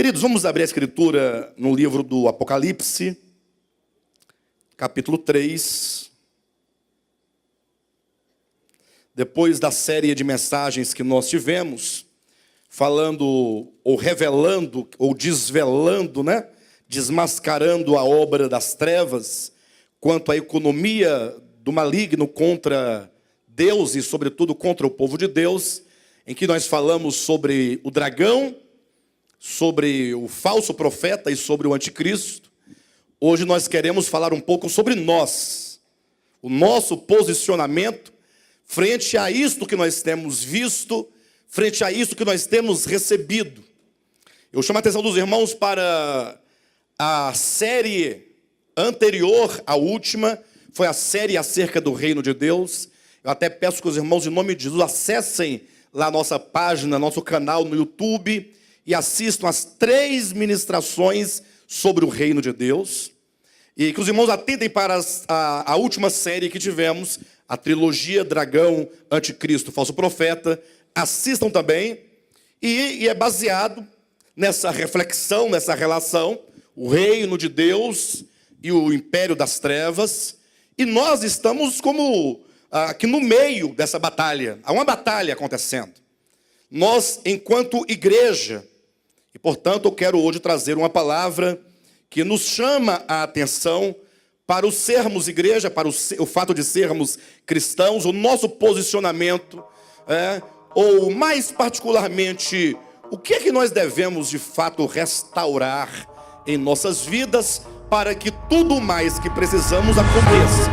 Queridos, vamos abrir a escritura no livro do Apocalipse, capítulo 3. Depois da série de mensagens que nós tivemos, falando ou revelando ou desvelando, desmascarando a obra das trevas, quanto à economia do maligno contra Deus e, sobretudo, contra o povo de Deus, em que nós falamos sobre o dragão, sobre o falso profeta e sobre o anticristo. Hoje nós queremos falar um pouco sobre nós, o nosso posicionamento frente a isto que nós temos visto, frente a isto que nós temos recebido. Eu chamo a atenção dos irmãos para a série anterior à última, foi a série acerca do reino de Deus. Eu até peço que os irmãos, em nome de Jesus, acessem lá a nossa página, nosso canal no YouTube, e assistam as 3 ministrações sobre o reino de Deus. E que os irmãos atentem para a última série que tivemos, a trilogia Dragão, Anticristo, Falso Profeta. Assistam também. E é baseado nessa reflexão, nessa relação, o reino de Deus e o império das trevas. E nós estamos como aqui no meio dessa batalha. Há uma batalha acontecendo. Nós, enquanto igreja, e portanto eu quero hoje trazer uma palavra que nos chama a atenção para o sermos igreja, para o fato de sermos cristãos, o nosso posicionamento, ou mais particularmente, o que é que nós devemos de fato restaurar em nossas vidas para que tudo mais que precisamos aconteça.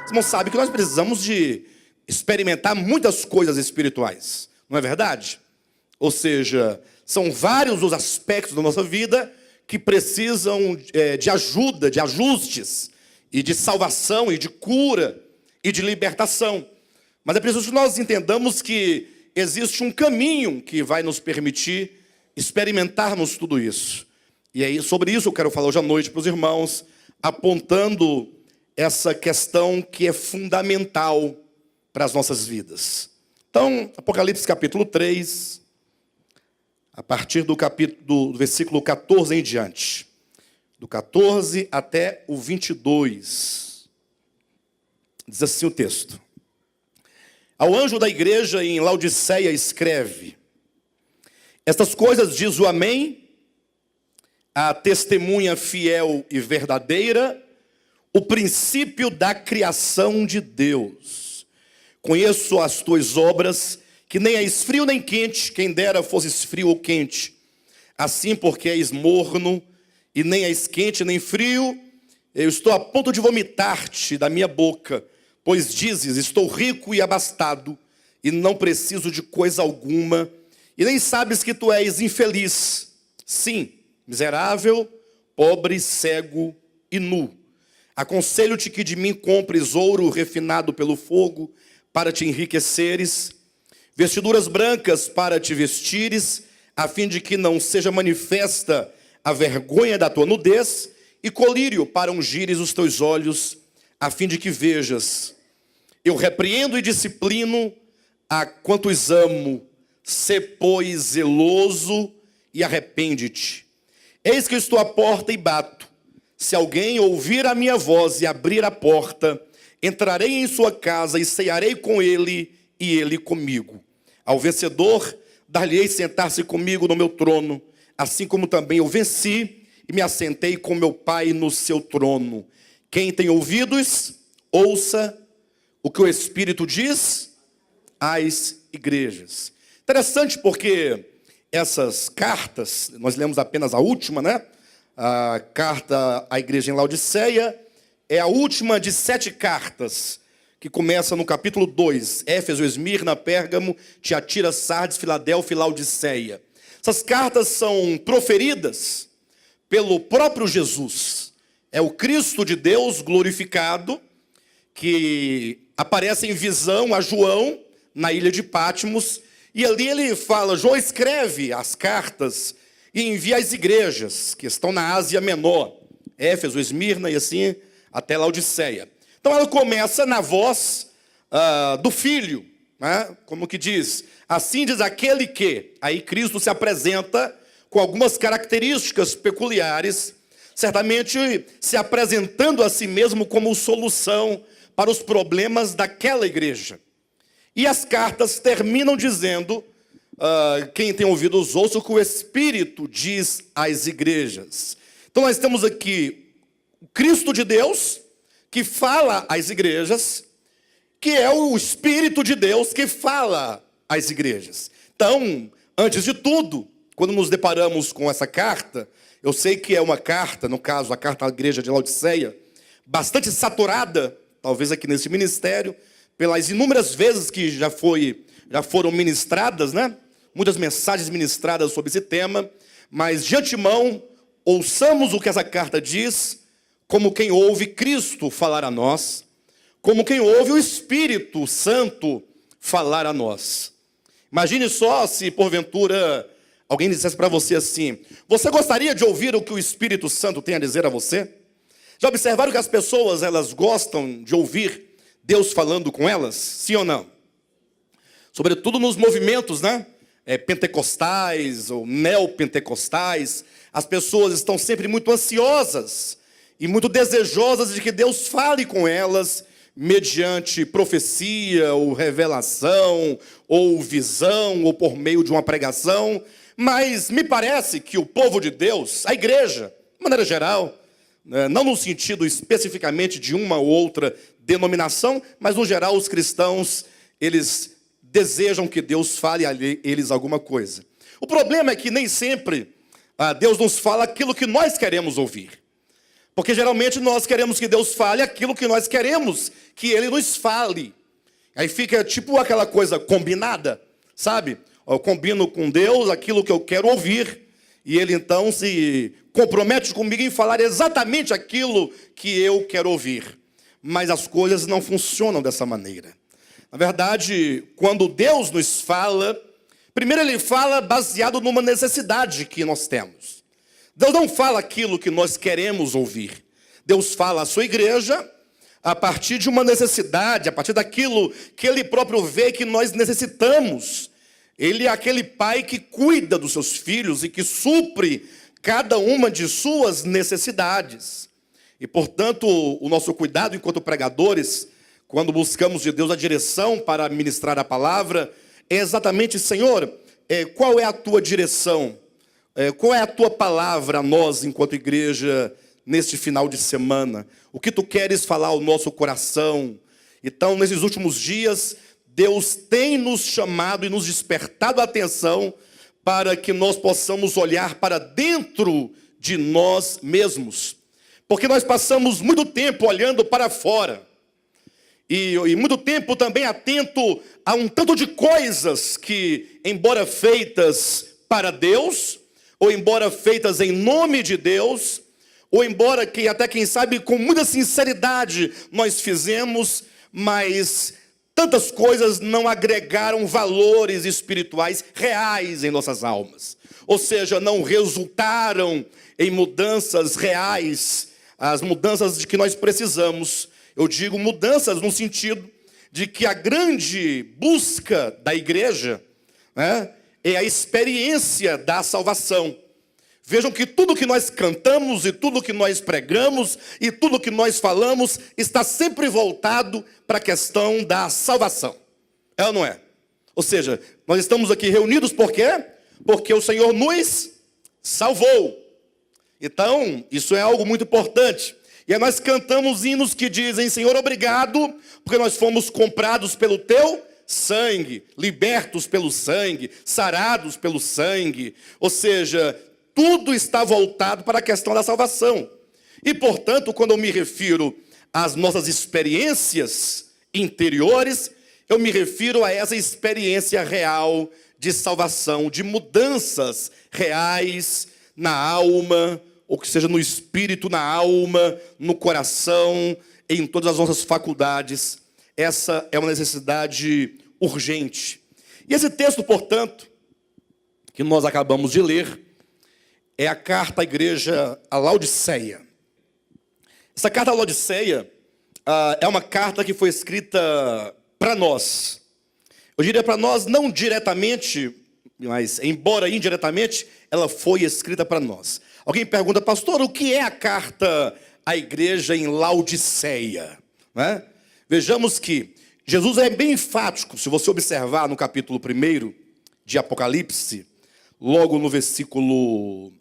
Os irmãos sabem que nós precisamos de experimentar muitas coisas espirituais, não é verdade? Ou seja, são vários os aspectos da nossa vida que precisam de ajuda, de ajustes, e de salvação, e de cura, e de libertação. Mas é preciso que nós entendamos que existe um caminho que vai nos permitir experimentarmos tudo isso. E aí, sobre isso eu quero falar hoje à noite para os irmãos, apontando essa questão que é fundamental para as nossas vidas. Então, Apocalipse capítulo 3, a partir do versículo 14 em diante. Do 14 até o 22. Diz assim o texto. Ao anjo da igreja em Laodiceia escreve: estas coisas diz o Amém, a testemunha fiel e verdadeira, o princípio da criação de Deus. Conheço as tuas obras, que nem és frio nem quente, quem dera fosses frio ou quente. Assim, porque és morno, e nem és quente nem frio, eu estou a ponto de vomitar-te da minha boca, pois dizes, estou rico e abastado, e não preciso de coisa alguma, e nem sabes que tu és infeliz, sim, miserável, pobre, cego e nu. Aconselho-te que de mim compres ouro refinado pelo fogo para te enriqueceres, vestiduras brancas para te vestires, a fim de que não seja manifesta a vergonha da tua nudez, e colírio para ungires os teus olhos, a fim de que vejas. Eu repreendo e disciplino a quantos amo, sê, pois, zeloso e arrepende-te. Eis que eu estou à porta e bato. Se alguém ouvir a minha voz e abrir a porta, entrarei em sua casa e cearei com ele e ele comigo. Ao vencedor, dar-lhe-ei sentar-se comigo no meu trono, assim como também eu venci e me assentei com meu Pai no seu trono. Quem tem ouvidos, ouça o que o Espírito diz às igrejas. Interessante porque essas cartas, nós lemos apenas a última, a carta à igreja em Laodiceia, é a última de 7 cartas, que começa no capítulo 2, Éfeso, Esmirna, Pérgamo, Tiatira, Sardes, Filadélfia e Laodiceia. Essas cartas são proferidas pelo próprio Jesus. É o Cristo de Deus glorificado que aparece em visão a João na ilha de Patmos. E ali ele fala, João escreve as cartas e envia às igrejas que estão na Ásia Menor, Éfeso, Esmirna e assim até Laodiceia. Então ela começa na voz do Filho, né? Como que diz, assim diz aquele que, aí Cristo se apresenta com algumas características peculiares, certamente se apresentando a si mesmo como solução para os problemas daquela igreja. E as cartas terminam dizendo, quem tem ouvidos ouça o que o Espírito diz às igrejas. Então nós temos aqui o Cristo de Deus, que fala às igrejas, que é o Espírito de Deus que fala às igrejas. Então, antes de tudo, quando nos deparamos com essa carta, eu sei que é uma carta, no caso a carta à igreja de Laodiceia, bastante saturada, talvez aqui nesse ministério, pelas inúmeras vezes que já foram ministradas, né? Muitas mensagens ministradas sobre esse tema, mas de antemão, ouçamos o que essa carta diz, como quem ouve Cristo falar a nós, como quem ouve o Espírito Santo falar a nós. Imagine só se, porventura, alguém dissesse para você assim, você gostaria de ouvir o que o Espírito Santo tem a dizer a você? Já observaram que as pessoas, elas gostam de ouvir Deus falando com elas? Sim ou não? Sobretudo nos movimentos, né? Pentecostais ou neopentecostais, as pessoas estão sempre muito ansiosas e muito desejosas de que Deus fale com elas mediante profecia ou revelação ou visão ou por meio de uma pregação. Mas me parece que o povo de Deus, a igreja, de maneira geral, não no sentido especificamente de uma ou outra denominação, mas no geral os cristãos, eles desejam que Deus fale a eles alguma coisa. O problema é que nem sempre Deus nos fala aquilo que nós queremos ouvir. Porque geralmente nós queremos que Deus fale aquilo que nós queremos que Ele nos fale. Aí fica tipo aquela coisa combinada, sabe? Eu combino com Deus aquilo que eu quero ouvir, e Ele então se compromete comigo em falar exatamente aquilo que eu quero ouvir. Mas as coisas não funcionam dessa maneira. Na verdade, quando Deus nos fala, primeiro Ele fala baseado numa necessidade que nós temos. Deus não fala aquilo que nós queremos ouvir. Deus fala à sua igreja a partir de uma necessidade, a partir daquilo que Ele próprio vê que nós necessitamos. Ele é aquele pai que cuida dos seus filhos e que supre cada uma de suas necessidades. E, portanto, o nosso cuidado enquanto pregadores, quando buscamos de Deus a direção para ministrar a palavra, é exatamente, Senhor, qual é a tua direção? Qual é a tua palavra a nós, enquanto igreja, neste final de semana? O que tu queres falar ao nosso coração? Então, nesses últimos dias, Deus tem nos chamado e nos despertado a atenção para que nós possamos olhar para dentro de nós mesmos. Porque nós passamos muito tempo olhando para fora. E muito tempo também atento a um tanto de coisas que, embora feitas para Deus, ou embora feitas em nome de Deus, ou embora que até quem sabe com muita sinceridade nós fizemos, mas tantas coisas não agregaram valores espirituais reais em nossas almas. Ou seja, não resultaram em mudanças reais, as mudanças de que nós precisamos. Eu digo mudanças no sentido de que a grande busca da igreja, né, é a experiência da salvação. Vejam que tudo que nós cantamos e tudo que nós pregamos e tudo que nós falamos está sempre voltado para a questão da salvação. É ou não é? Ou seja, nós estamos aqui reunidos por quê? Porque o Senhor nos salvou. Então, isso é algo muito importante. E aí nós cantamos hinos que dizem, Senhor, obrigado, porque nós fomos comprados pelo teu sangue, libertos pelo sangue, sarados pelo sangue. Ou seja, tudo está voltado para a questão da salvação. E, portanto, quando eu me refiro às nossas experiências interiores, eu me refiro a essa experiência real de salvação, de mudanças reais na alma, ou que seja no espírito, na alma, no coração, em todas as nossas faculdades. Essa é uma necessidade urgente. E esse texto, portanto, que nós acabamos de ler, é a carta à igreja a Laodiceia. Essa carta a Laodiceia é uma carta que foi escrita para nós. Eu diria para nós, não diretamente, mas embora indiretamente, ela foi escrita para nós. Alguém pergunta, pastor, o que é a carta à igreja em Laodiceia? Né? Vejamos que Jesus é bem enfático, se você observar no capítulo 1 de Apocalipse, logo no versículo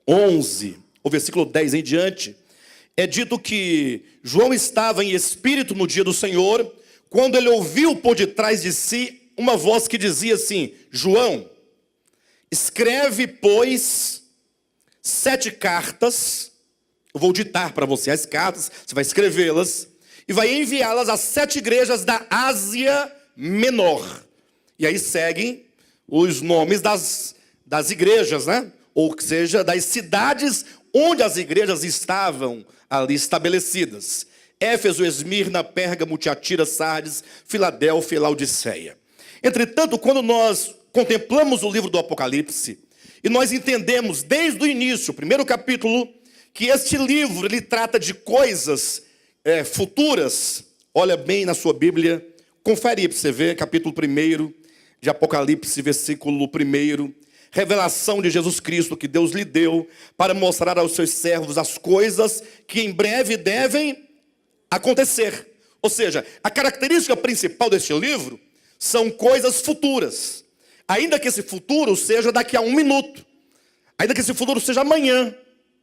11, o versículo 10 em diante, é dito que João estava em espírito no dia do Senhor, quando ele ouviu por detrás de si uma voz que dizia assim, João, escreve, pois, 7 cartas, eu vou ditar para você as cartas, você vai escrevê-las, e vai enviá-las às 7 igrejas da Ásia Menor. E aí seguem os nomes das igrejas, né? Ou seja, das cidades onde as igrejas estavam ali estabelecidas. Éfeso, Esmirna, Pérgamo, Tiatira, Sardes, Filadélfia e Laodiceia. Entretanto, quando nós contemplamos o livro do Apocalipse, e nós entendemos desde o início, o primeiro capítulo, que este livro ele trata de coisas futuras. Olha bem na sua Bíblia, confere aí para você ver, capítulo 1 de Apocalipse, versículo 1, revelação de Jesus Cristo que Deus lhe deu para mostrar aos seus servos as coisas que em breve devem acontecer. Ou seja, a característica principal deste livro são coisas futuras. Ainda que esse futuro seja daqui a 1 minuto, ainda que esse futuro seja amanhã,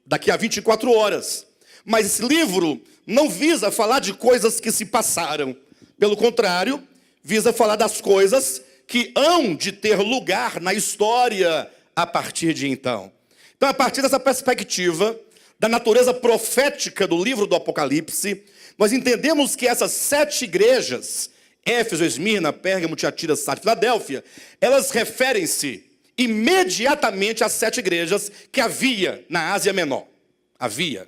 daqui a 24 horas. Mas esse livro não visa falar de coisas que se passaram. Pelo contrário, visa falar das coisas que hão de ter lugar na história a partir de então. Então, a partir dessa perspectiva, da natureza profética do livro do Apocalipse, nós entendemos que essas 7 igrejas, Éfeso, Esmirna, Pérgamo, Tiatira, Sardes, Filadélfia, elas referem-se imediatamente às 7 igrejas que havia na Ásia Menor. Havia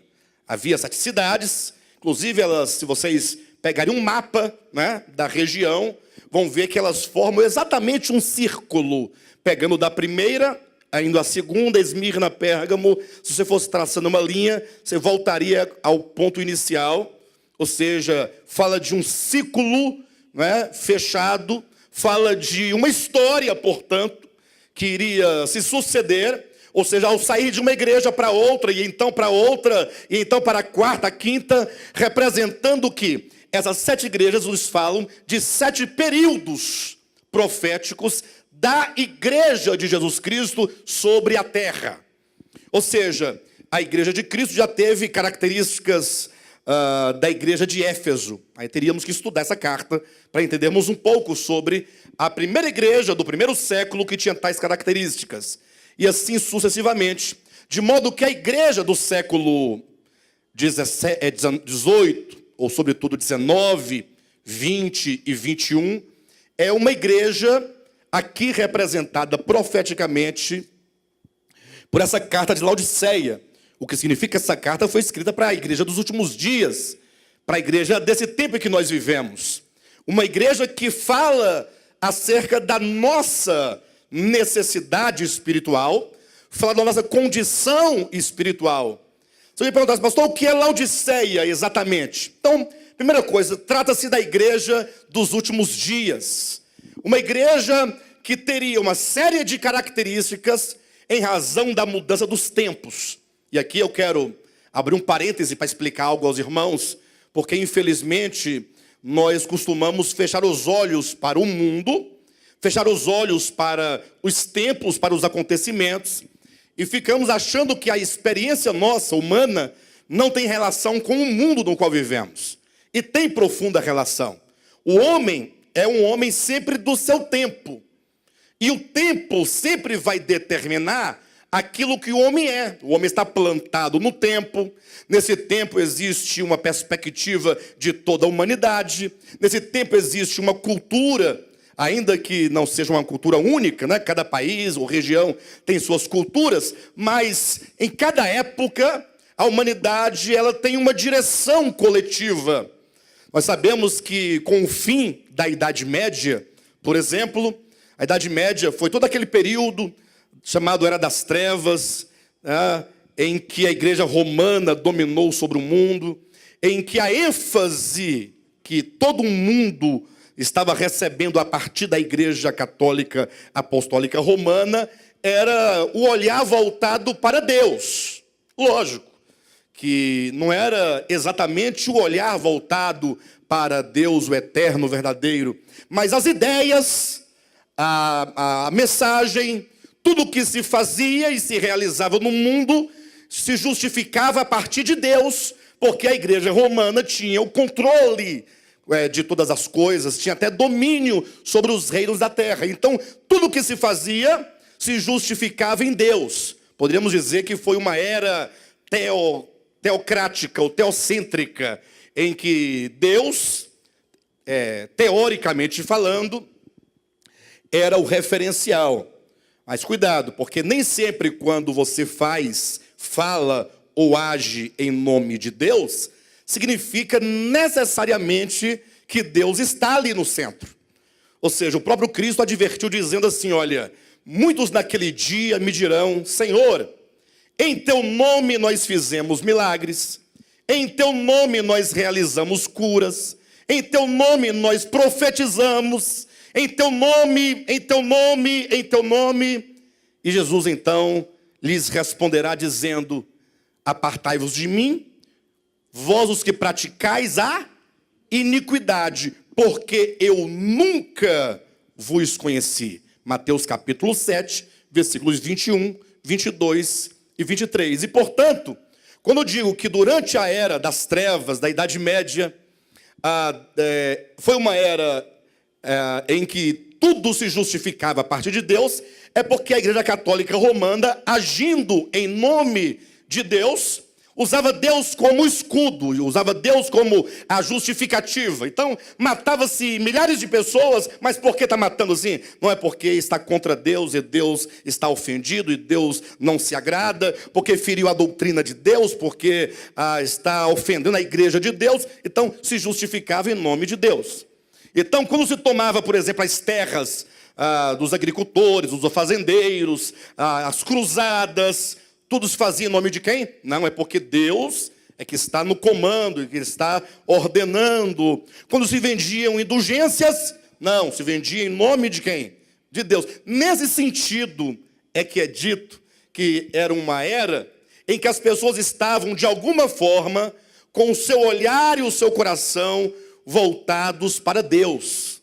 7 cidades, inclusive elas, se vocês pegarem um mapa, né, da região, vão ver que elas formam exatamente um círculo, pegando da primeira, indo à segunda, Esmirna, Pérgamo. Se você fosse traçando uma linha, você voltaria ao ponto inicial, ou seja, fala de um ciclo, né, fechado, fala de uma história, portanto, que iria se suceder, ou seja, ao sair de uma igreja para outra, e então para outra, e então para a quarta, a quinta, representando que essas 7 igrejas nos falam de 7 períodos proféticos da igreja de Jesus Cristo sobre a terra. Ou seja, a igreja de Cristo já teve características da igreja de Éfeso. Aí teríamos que estudar essa carta para entendermos um pouco sobre a primeira igreja do primeiro século que tinha tais características. E assim sucessivamente. De modo que a igreja do século 18, ou sobretudo 19, 20 e 21, é uma igreja aqui representada profeticamente por essa carta de Laodiceia. O que significa que essa carta foi escrita para a igreja dos últimos dias, para a igreja desse tempo em que nós vivemos. Uma igreja que fala acerca da nossa necessidade espiritual, fala da nossa condição espiritual. Você me pergunta, pastor, o que é Laodiceia exatamente? Então, primeira coisa, trata-se da igreja dos últimos dias. Uma igreja que teria uma série de características em razão da mudança dos tempos. E aqui eu quero abrir um parêntese para explicar algo aos irmãos, porque infelizmente nós costumamos fechar os olhos para o mundo, fechar os olhos para os tempos, para os acontecimentos, e ficamos achando que a experiência nossa, humana, não tem relação com o mundo no qual vivemos. E tem profunda relação. O homem é um homem sempre do seu tempo. E o tempo sempre vai determinar aquilo que o homem é. O homem está plantado no tempo. Nesse tempo existe uma perspectiva de toda a humanidade. Nesse tempo existe uma cultura ainda que não seja uma cultura única, né? Cada país ou região tem suas culturas, mas em cada época a humanidade ela tem uma direção coletiva. Nós sabemos que com o fim da Idade Média, por exemplo, a Idade Média foi todo aquele período chamado Era das Trevas, né? Em que a Igreja Romana dominou sobre o mundo, em que a ênfase que todo mundo estava recebendo a partir da Igreja Católica Apostólica Romana era o olhar voltado para Deus. Lógico que não era exatamente o olhar voltado para Deus, o eterno, o verdadeiro, mas as ideias, a mensagem, tudo o que se fazia e se realizava no mundo se justificava a partir de Deus, porque a Igreja Romana tinha o controle de todas as coisas, tinha até domínio sobre os reinos da terra. Então, tudo o que se fazia se justificava em Deus. Poderíamos dizer que foi uma era teocrática ou teocêntrica, em que Deus, teoricamente falando, era o referencial. Mas cuidado, porque nem sempre quando você fala ou age em nome de Deus, significa necessariamente que Deus está ali no centro. Ou seja, o próprio Cristo advertiu dizendo assim, olha, muitos naquele dia me dirão, Senhor, em teu nome nós fizemos milagres, em teu nome nós realizamos curas, em teu nome nós profetizamos, em teu nome, em teu nome, em teu nome. E Jesus então lhes responderá dizendo, apartai-vos de mim, vós os que praticais a iniquidade, porque eu nunca vos conheci. Mateus capítulo 7, versículos 21, 22 e 23. E portanto, quando eu digo que durante a era das trevas, da Idade Média, foi uma era em que tudo se justificava a partir de Deus, é porque a Igreja Católica Romana, agindo em nome de Deus, usava Deus como escudo, usava Deus como a justificativa. Então, matava-se milhares de pessoas, mas por que está matando assim? Não é porque está contra Deus e Deus está ofendido e Deus não se agrada, porque feriu a doutrina de Deus, porque está ofendendo a igreja de Deus, então se justificava em nome de Deus. Então, quando se tomava, por exemplo, as terras dos agricultores, dos fazendeiros, as cruzadas, tudo se fazia em nome de quem? Não, é porque Deus é que está no comando, que está ordenando. Quando se vendiam indulgências, não, se vendia em nome de quem? De Deus. Nesse sentido é que é dito que era uma era em que as pessoas estavam, de alguma forma, com o seu olhar e o seu coração voltados para Deus.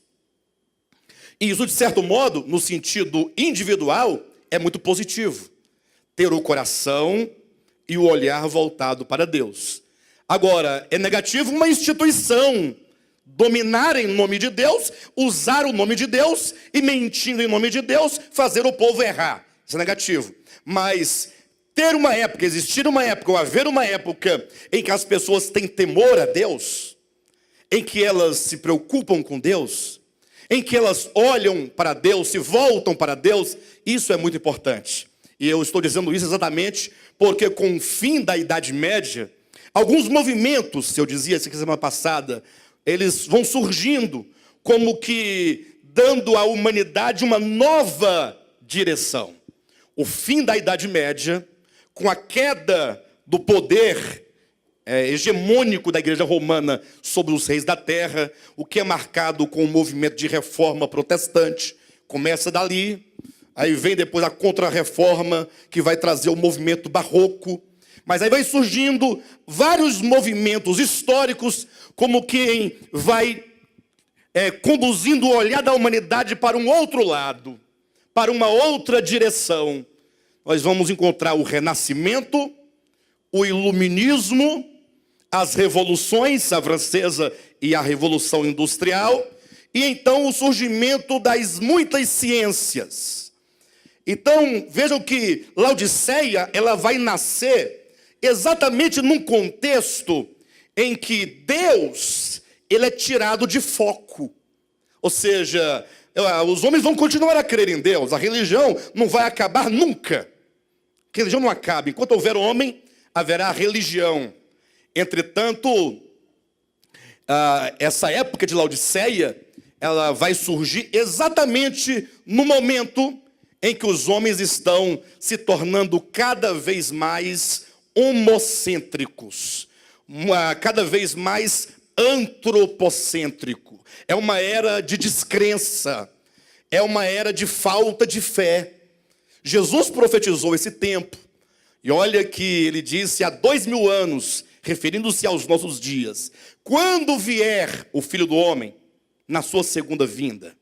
E isso, de certo modo, no sentido individual, é muito positivo. Ter o coração e o olhar voltado para Deus. Agora, é negativo uma instituição dominar em nome de Deus, usar o nome de Deus e, mentindo em nome de Deus, fazer o povo errar. Isso é negativo. Mas ter uma época, existir uma época, ou haver uma época em que as pessoas têm temor a Deus, em que elas se preocupam com Deus, em que elas olham para Deus, se voltam para Deus, isso é muito importante. E eu estou dizendo isso exatamente porque com o fim da Idade Média, alguns movimentos, eu dizia isso aqui semana passada, eles vão surgindo como que dando à humanidade uma nova direção. O fim da Idade Média, com a queda do poder hegemônico da Igreja Romana sobre os reis da terra, o que é marcado com o movimento de reforma protestante, começa dali. Aí vem depois a Contra-Reforma, que vai trazer o movimento barroco. Mas aí vai surgindo vários movimentos históricos, como quem vai conduzindo o olhar da humanidade para um outro lado, para uma outra direção. Nós vamos encontrar o Renascimento, o Iluminismo, as revoluções, a francesa e a Revolução Industrial, e então o surgimento das muitas ciências. Então, vejam que Laodiceia, ela vai nascer exatamente num contexto em que Deus, ele é tirado de foco. Ou seja, os homens vão continuar a crer em Deus. A religião não vai acabar nunca. A religião não acaba. Enquanto houver homem, haverá religião. Entretanto, essa época de Laodiceia, ela vai surgir exatamente no momento em que os homens estão se tornando cada vez mais homocêntricos, cada vez mais antropocêntrico. É uma era de descrença, é uma era de falta de fé. Jesus profetizou esse tempo, e olha que ele disse há 2000 anos, referindo-se aos nossos dias: quando vier o Filho do Homem, na sua segunda vinda,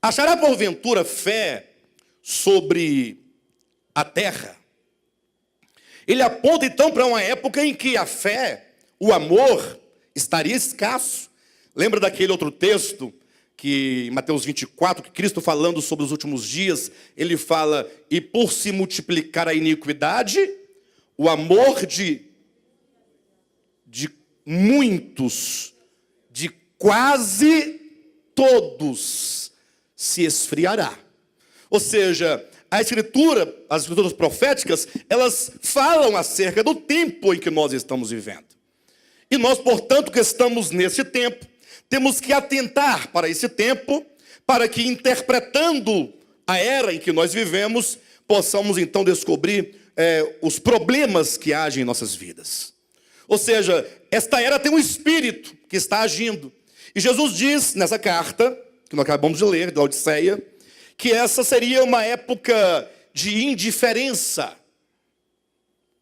achará porventura fé sobre a terra? Ele aponta então para uma época em que a fé, o amor, estaria escasso. Lembra daquele outro texto que em Mateus 24, que Cristo falando sobre os últimos dias, ele fala: e por se multiplicar a iniquidade, o amor de muitos, de quase todos, se esfriará. Ou seja, as escrituras proféticas, elas falam acerca do tempo em que nós estamos vivendo. E nós, portanto, que estamos nesse tempo, temos que atentar para esse tempo, para que, interpretando a era em que nós vivemos, possamos então descobrir os problemas que agem em nossas vidas. Ou seja, esta era tem um espírito que está agindo. E Jesus diz nessa carta, que nós acabamos de ler, da Laodiceia, que essa seria uma época de indiferença.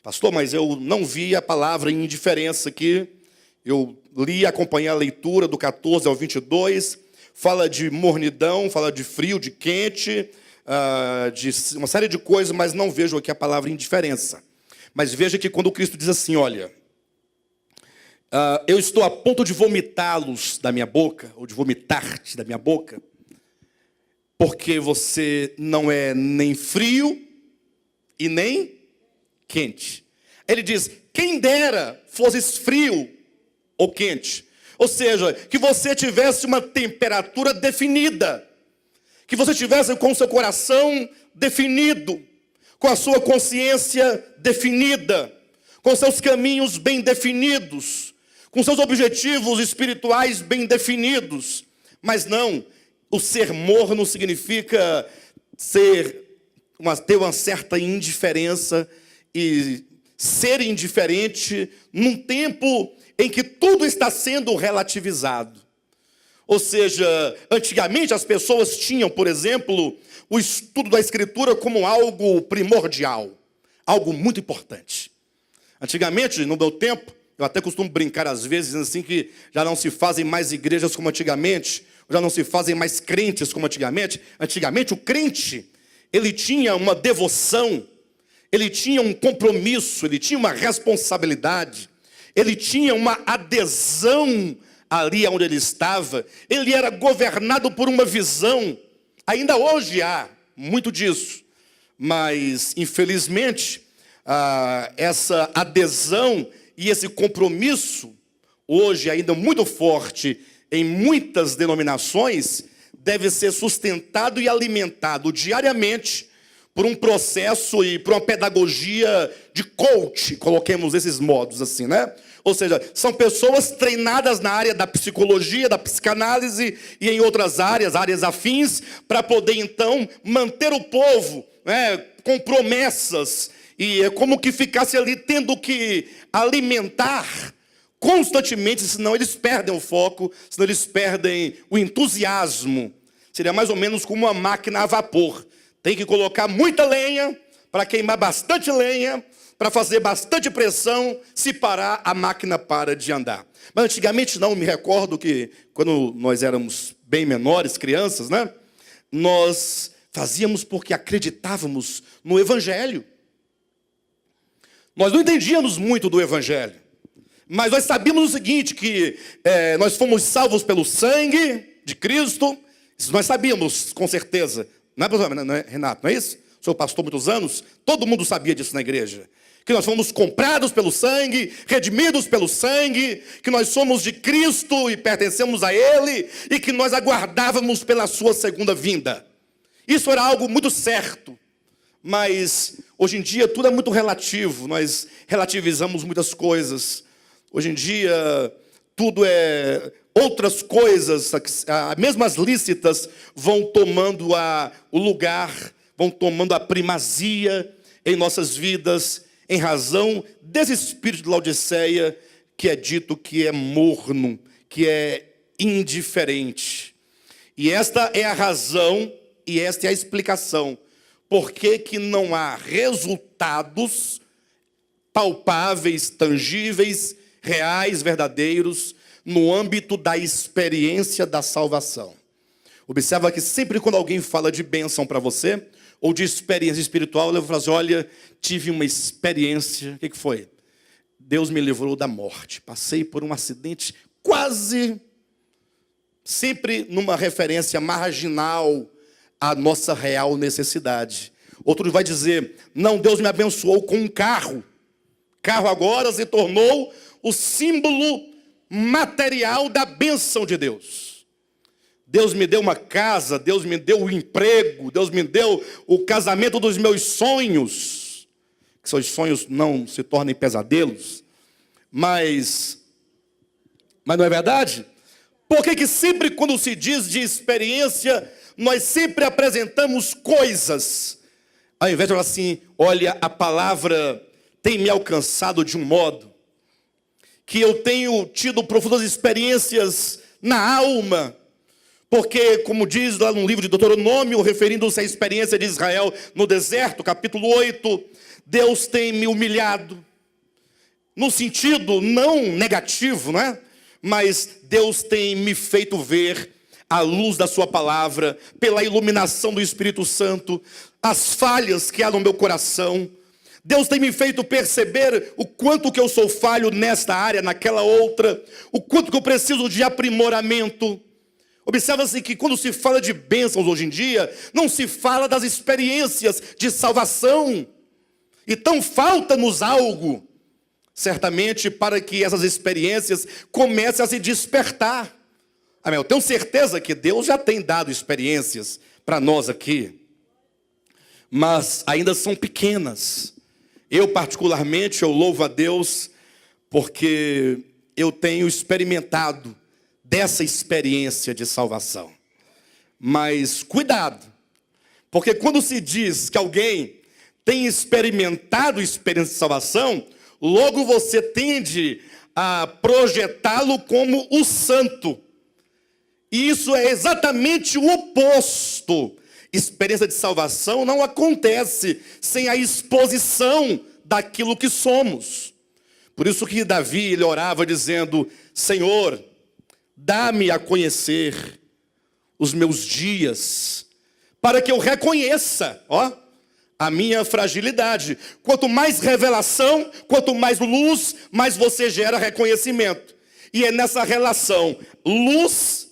Pastor, mas eu não vi a palavra indiferença aqui. Eu li, acompanhei a leitura do 14 ao 22, fala de mornidão, fala de frio, de quente, de uma série de coisas, mas não vejo aqui a palavra indiferença. Mas veja que quando Cristo diz assim, olha, eu estou a ponto de vomitá-los da minha boca, ou de vomitar-te da minha boca, porque você não é nem frio e nem quente. Ele diz, quem dera fosses frio ou quente. Ou seja, que você tivesse uma temperatura definida, que você tivesse com o seu coração definido, com a sua consciência definida, com seus caminhos bem definidos, com seus objetivos espirituais bem definidos. Mas não, o ser morno significa ter uma certa indiferença e ser indiferente num tempo em que tudo está sendo relativizado. Ou seja, antigamente as pessoas tinham, por exemplo, o estudo da Escritura como algo primordial, algo muito importante. Antigamente, no meu tempo, eu até costumo brincar às vezes assim que já não se fazem mais igrejas como antigamente, já não se fazem mais crentes como antigamente. Antigamente o crente, ele tinha uma devoção, ele tinha um compromisso, ele tinha uma responsabilidade, ele tinha uma adesão ali onde ele estava, ele era governado por uma visão. Ainda hoje há muito disso, mas infelizmente essa adesão e esse compromisso, hoje ainda muito forte em muitas denominações, deve ser sustentado e alimentado diariamente por um processo e por uma pedagogia de coach, coloquemos esses modos assim, né? Ou seja, são pessoas treinadas na área da psicologia, da psicanálise e em outras áreas afins, para poder então manter o povo, né, com promessas, e é como que ficasse ali tendo que alimentar constantemente, senão eles perdem o foco, senão eles perdem o entusiasmo. Seria mais ou menos como uma máquina a vapor. Tem que colocar muita lenha para queimar bastante lenha, para fazer bastante pressão. Se parar, a máquina para de andar. Mas antigamente não, me recordo que quando nós éramos bem menores, crianças, né? Nós fazíamos porque acreditávamos no Evangelho. Nós não entendíamos muito do Evangelho, mas nós sabíamos o seguinte, que nós fomos salvos pelo sangue de Cristo. Isso nós sabíamos, com certeza. Não é, Renato? Não é isso? sou pastor há muitos anos, todo mundo sabia disso na igreja. Que nós fomos comprados pelo sangue, redimidos pelo sangue, que nós somos de Cristo e pertencemos a Ele, e que nós aguardávamos pela sua segunda vinda. Isso era algo muito certo, mas hoje em dia tudo é muito relativo, nós relativizamos muitas coisas. Hoje em dia tudo é outras coisas, mesmo as lícitas vão tomando o lugar, vão tomando a primazia em nossas vidas, em razão desse espírito de Laodiceia, que é dito que é morno, que é indiferente. E esta é a razão, e esta é a explicação, por que não há resultados palpáveis, tangíveis, reais, verdadeiros, no âmbito da experiência da salvação. Observa que sempre quando alguém fala de bênção para você, ou de experiência espiritual, ele vai falar assim, olha, tive uma experiência, o que foi? Deus me livrou da morte, passei por um acidente quase, sempre numa referência marginal à nossa real necessidade. Outro vai dizer, não, Deus me abençoou com um carro. Carro agora se tornou o símbolo material da bênção de Deus. Deus me deu uma casa, Deus me deu o emprego, Deus me deu o casamento dos meus sonhos. Que seus sonhos não se tornem pesadelos. Mas não é verdade? Por que sempre quando se diz de experiência, nós sempre apresentamos coisas? Ao invés de falar assim, olha, a palavra tem me alcançado de um modo que eu tenho tido profundas experiências na alma. Porque, como diz lá no livro de Deuteronômio, referindo-se à experiência de Israel no deserto, capítulo 8, Deus tem me humilhado, no sentido não negativo, não é? Mas Deus tem me feito ver a luz da sua palavra, pela iluminação do Espírito Santo, as falhas que há no meu coração. Deus tem me feito perceber o quanto que eu sou falho nesta área, naquela outra, o quanto que eu preciso de aprimoramento. Observa-se que quando se fala de bênçãos hoje em dia, não se fala das experiências de salvação. Então falta-nos algo, certamente, para que essas experiências comecem a se despertar. Amém? Eu tenho certeza que Deus já tem dado experiências para nós aqui, mas ainda são pequenas. Eu particularmente, eu louvo a Deus, porque eu tenho experimentado dessa experiência de salvação. Mas cuidado, porque quando se diz que alguém tem experimentado experiência de salvação, logo você tende a projetá-lo como o santo. E isso é exatamente o oposto. Experiência de salvação não acontece sem a exposição daquilo que somos. Por isso que Davi, ele orava dizendo, Senhor, dá-me a conhecer os meus dias, para que eu reconheça, a minha fragilidade. Quanto mais revelação, quanto mais luz, mais você gera reconhecimento. E é nessa relação, luz,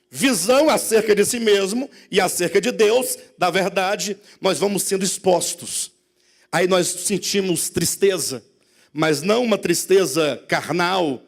visão acerca de si mesmo e acerca de Deus, da verdade, nós vamos sendo expostos. Aí nós sentimos tristeza, mas não uma tristeza carnal,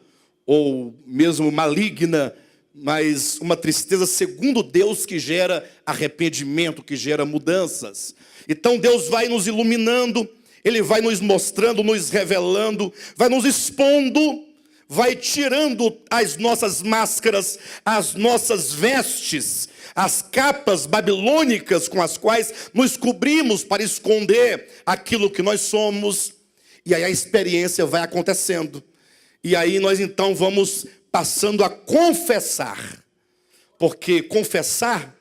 ou mesmo maligna, mas uma tristeza segundo Deus que gera arrependimento, que gera mudanças. Então Deus vai nos iluminando, Ele vai nos mostrando, nos revelando, vai nos expondo, vai tirando as nossas máscaras, as nossas vestes, as capas babilônicas com as quais nos cobrimos para esconder aquilo que nós somos. E aí a experiência vai acontecendo. E aí nós então vamos passando a confessar. Porque confessar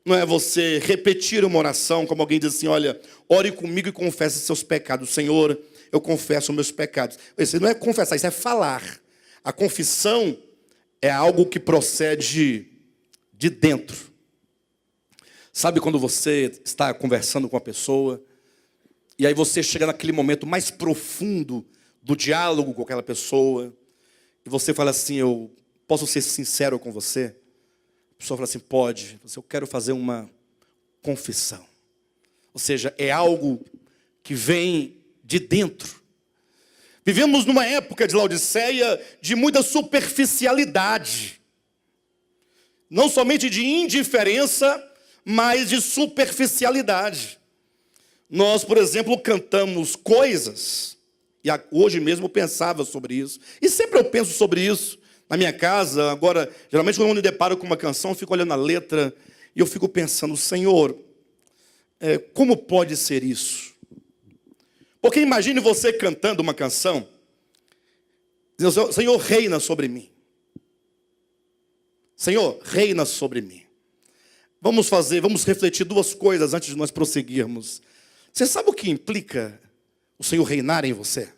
não é você repetir uma oração, como alguém diz assim, olha, ore comigo e confesse seus pecados. Senhor, eu confesso meus pecados. Isso não é confessar, isso é falar. A confissão é algo que procede de dentro. Sabe quando você está conversando com a pessoa, e aí você chega naquele momento mais profundo do diálogo com aquela pessoa, e você fala assim, eu posso ser sincero com você? A pessoa fala assim, pode. Eu quero fazer uma confissão. Ou seja, é algo que vem de dentro. Vivemos numa época de Laodiceia de muita superficialidade. Não somente de indiferença, mas de superficialidade. Nós, por exemplo, cantamos coisas, e hoje mesmo eu pensava sobre isso, e sempre eu penso sobre isso na minha casa. Agora, geralmente quando eu me deparo com uma canção, eu fico olhando a letra, e eu fico pensando, Senhor, como pode ser isso? Porque imagine você cantando uma canção, dizendo, Senhor, reina sobre mim. Senhor, reina sobre mim. Vamos refletir duas coisas antes de nós prosseguirmos. Você sabe o que implica o Senhor reinar em você?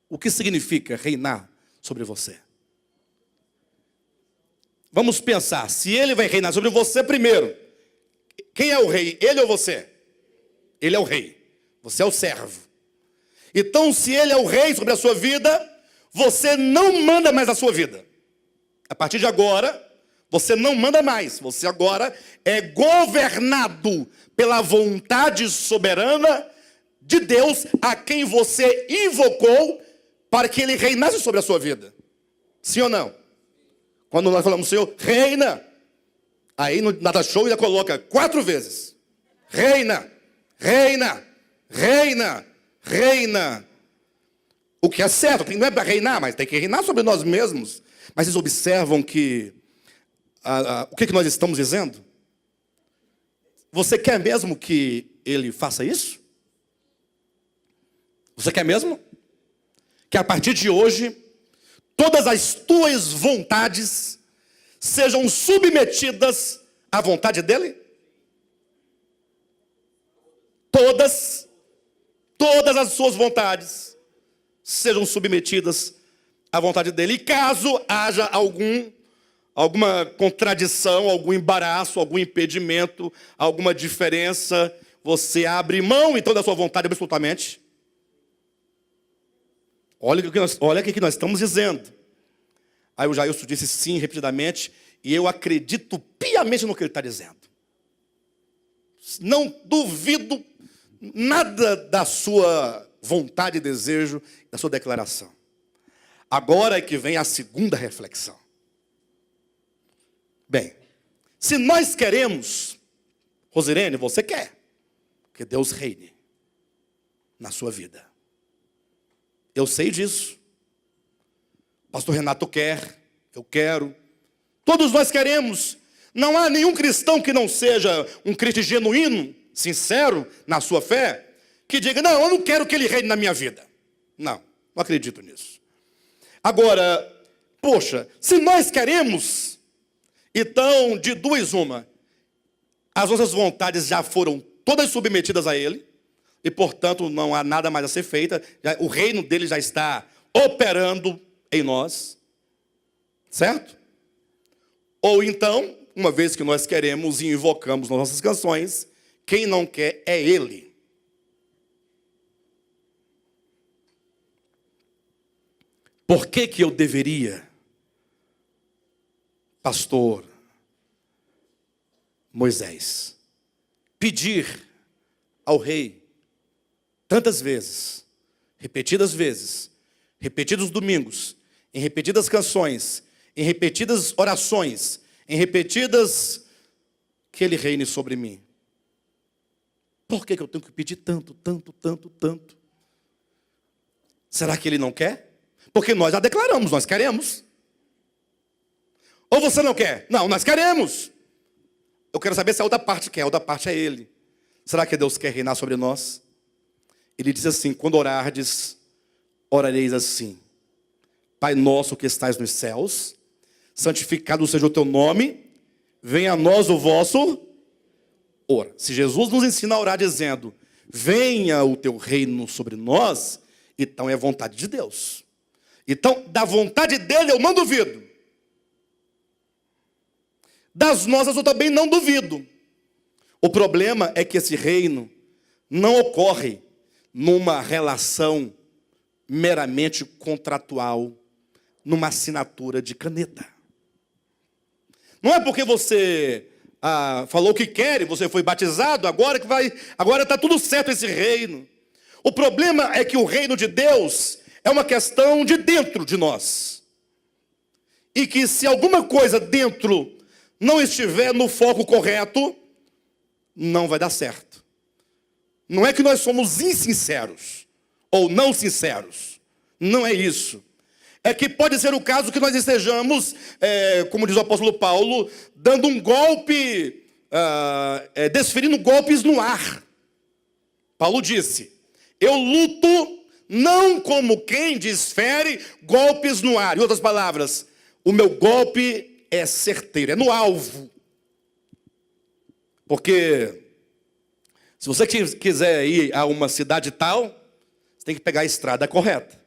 O que significa reinar sobre você? Vamos pensar, se Ele vai reinar sobre você primeiro, quem é o rei? Ele ou você? Ele é o rei, você é o servo. Então, se Ele é o rei sobre a sua vida, você não manda mais a sua vida. A partir de agora, você não manda mais. Você agora é governado pela vontade soberana de Deus, a quem você invocou para que Ele reinasse sobre a sua vida. Sim ou não? Quando nós falamos, Senhor, reina. Aí no Nada Show ainda coloca 4 vezes. Reina, reina, reina, reina. O que é certo, não é para reinar, mas tem que reinar sobre nós mesmos. Mas vocês observam que o que nós estamos dizendo? Você quer mesmo que Ele faça isso? Você quer mesmo? Que a partir de hoje, todas as tuas vontades sejam submetidas à vontade dEle? Todas as suas vontades sejam submetidas à vontade dEle. E caso haja alguma contradição, algum embaraço, algum impedimento, alguma diferença, você abre mão então da sua vontade absolutamente. Olha o que nós estamos dizendo. Aí o Jailson disse sim repetidamente, e eu acredito piamente no que ele está dizendo. Não duvido nada da sua vontade e desejo, da sua declaração. Agora é que vem a segunda reflexão. Bem, se nós queremos, Rosirene, você quer que Deus reine na sua vida. Eu sei disso. Pastor Renato quer, eu quero. Todos nós queremos. Não há nenhum cristão que não seja um crente genuíno, sincero na sua fé, que diga, não, eu não quero que Ele reine na minha vida. Não acredito nisso. Agora, poxa, se nós queremos, então, de duas uma, as nossas vontades já foram todas submetidas a Ele, e, portanto, não há nada mais a ser feito, o reino dele já está operando em nós, certo? Ou então, uma vez que nós queremos e invocamos nas nossas canções, quem não quer é Ele. Por que que eu deveria, pastor Moisés, pedir ao rei tantas vezes, repetidos domingos, em repetidas canções, em repetidas orações, em repetidas, que Ele reine sobre mim? Por que que eu tenho que pedir tanto? Será que Ele não quer? Porque nós já declaramos, nós queremos. Ou você não quer? Não, nós queremos. Eu quero saber se a outra parte quer, a outra parte é Ele. Será que Deus quer reinar sobre nós? Ele diz assim, quando orardes, orareis assim. Pai nosso que estais nos céus, santificado seja o teu nome, venha a nós o vosso... Ora, se Jesus nos ensina a orar dizendo, venha o teu reino sobre nós, então é vontade de Deus. Então, da vontade dele eu não duvido. Das nossas eu também não duvido. O problema é que esse reino não ocorre numa relação meramente contratual, numa assinatura de caneta. Não é porque você falou que quer e você foi batizado, agora está tudo certo esse reino. O problema é que o reino de Deus é uma questão de dentro de nós. E que se alguma coisa dentro não estiver no foco correto, não vai dar certo. Não é que nós somos insinceros ou não sinceros. Não é isso. É que pode ser o caso que nós estejamos, como diz o apóstolo Paulo, dando um golpe, desferindo golpes no ar. Paulo disse: eu luto não como quem desfere golpes no ar. Em outras palavras, o meu golpe é certeiro, é no alvo. Porque se você quiser ir a uma cidade tal, você tem que pegar a estrada correta.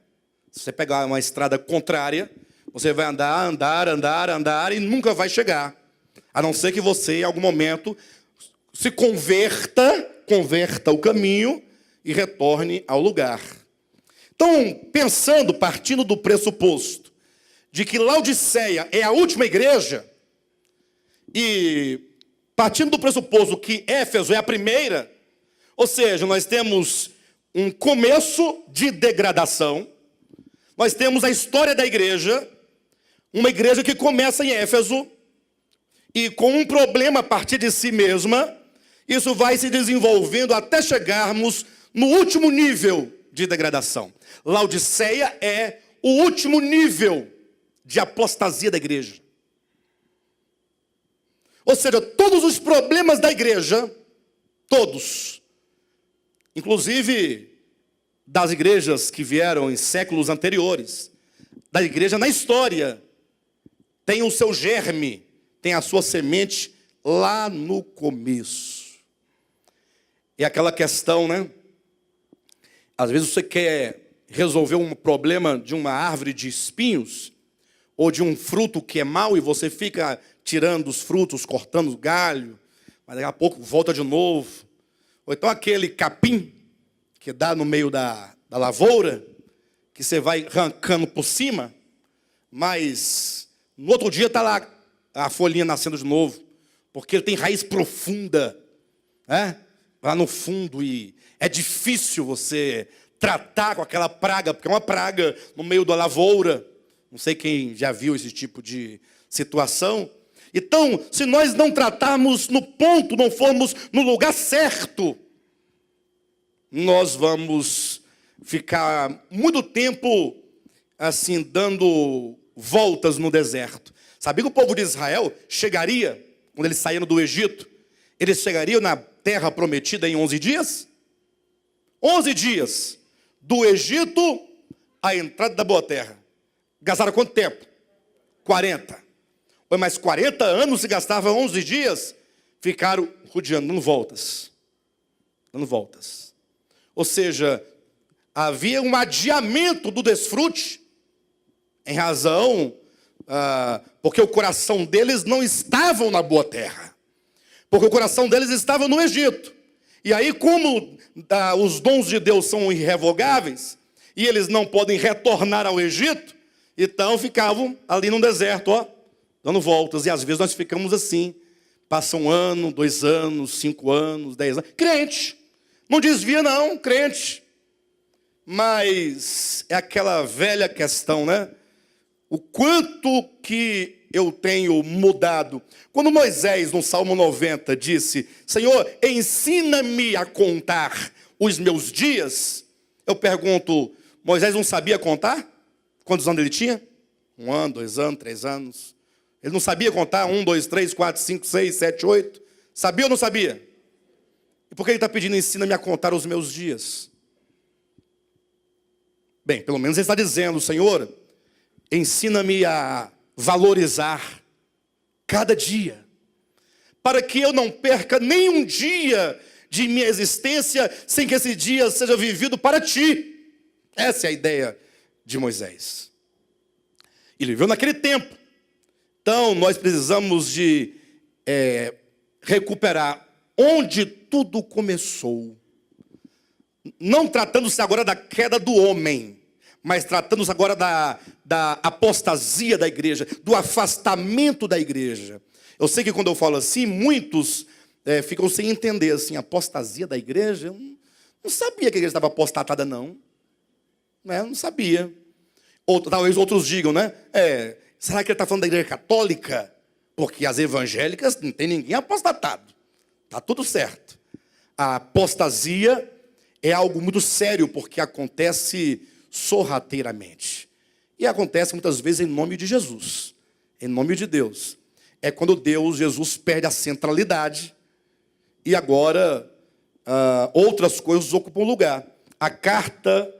Se você pegar uma estrada contrária, você vai andar e nunca vai chegar. A não ser que você, em algum momento, se converta o caminho e retorne ao lugar. Então, partindo do pressuposto de que Laodiceia é a última igreja, e partindo do pressuposto que Éfeso é a primeira, ou seja, nós temos um começo de degradação. Nós temos a história da igreja, uma igreja que começa em Éfeso, e com um problema a partir de si mesma, isso vai se desenvolvendo até chegarmos no último nível de degradação. Laodiceia é o último nível de apostasia da igreja. Ou seja, todos os problemas da igreja, todos, inclusive das igrejas que vieram em séculos anteriores, da igreja na história, tem o seu germe, tem a sua semente lá no começo. É aquela questão, né? Às vezes você quer resolver um problema de uma árvore de espinhos, ou de um fruto que é mau, e você fica tirando os frutos, cortando o galho, mas daqui a pouco volta de novo. Ou então aquele capim que dá no meio da lavoura, que você vai arrancando por cima, mas no outro dia está lá a folhinha nascendo de novo, porque ele tem raiz profunda, lá no fundo, e é difícil você tratar com aquela praga, porque é uma praga no meio da lavoura. Não sei quem já viu esse tipo de situação. Então, se nós não tratarmos no ponto, não formos no lugar certo, nós vamos ficar muito tempo assim, dando voltas no deserto. Sabia que o povo de Israel chegaria, quando eles saíram do Egito, eles chegariam na terra prometida em 11 dias? 11 dias do Egito à entrada da boa terra. Gastaram quanto tempo? 40. Mas 40 anos se gastava 11 dias, ficaram rodeando, dando voltas. Dando voltas. Ou seja, havia um adiamento do desfrute, em razão, porque o coração deles não estava na boa terra. Porque o coração deles estava no Egito. E aí, como os dons de Deus são irrevogáveis, e eles não podem retornar ao Egito, então ficavam ali no deserto, dando voltas. E às vezes nós ficamos assim, passa 1 ano, 2 anos, 5 anos, 10 anos. Crente, não desvia não, crente. Mas é aquela velha questão, né? O quanto que eu tenho mudado. Quando Moisés, no Salmo 90, disse: Senhor, ensina-me a contar os meus dias. Eu pergunto, Moisés não sabia contar? Quantos anos ele tinha? 1 ano, 2 anos, 3 anos. Ele não sabia contar 1, 2, 3, 4, 5, 6, 7, 8. Sabia ou não sabia? E por que ele está pedindo, ensina-me a contar os meus dias? Bem, pelo menos ele está dizendo, Senhor, ensina-me a valorizar cada dia, para que eu não perca nenhum dia de minha existência, sem que esse dia seja vivido para Ti. Essa é a ideia de Moisés. Ele viveu naquele tempo. Então, nós precisamos de recuperar onde tudo começou. Não tratando-se agora da queda do homem, mas tratando-se agora da apostasia da igreja, do afastamento da igreja. Eu sei que quando eu falo assim, muitos ficam sem entender, assim, apostasia da igreja. Eu não sabia que a igreja estava apostatada, não. Eu não sabia. Ou talvez outros digam, né? Será que ele está falando da igreja católica? Porque as evangélicas não tem ninguém apostatado. Está tudo certo. A apostasia é algo muito sério, porque acontece sorrateiramente. E acontece muitas vezes em nome de Jesus, em nome de Deus. É quando Jesus perde a centralidade e agora outras coisas ocupam o lugar. A carta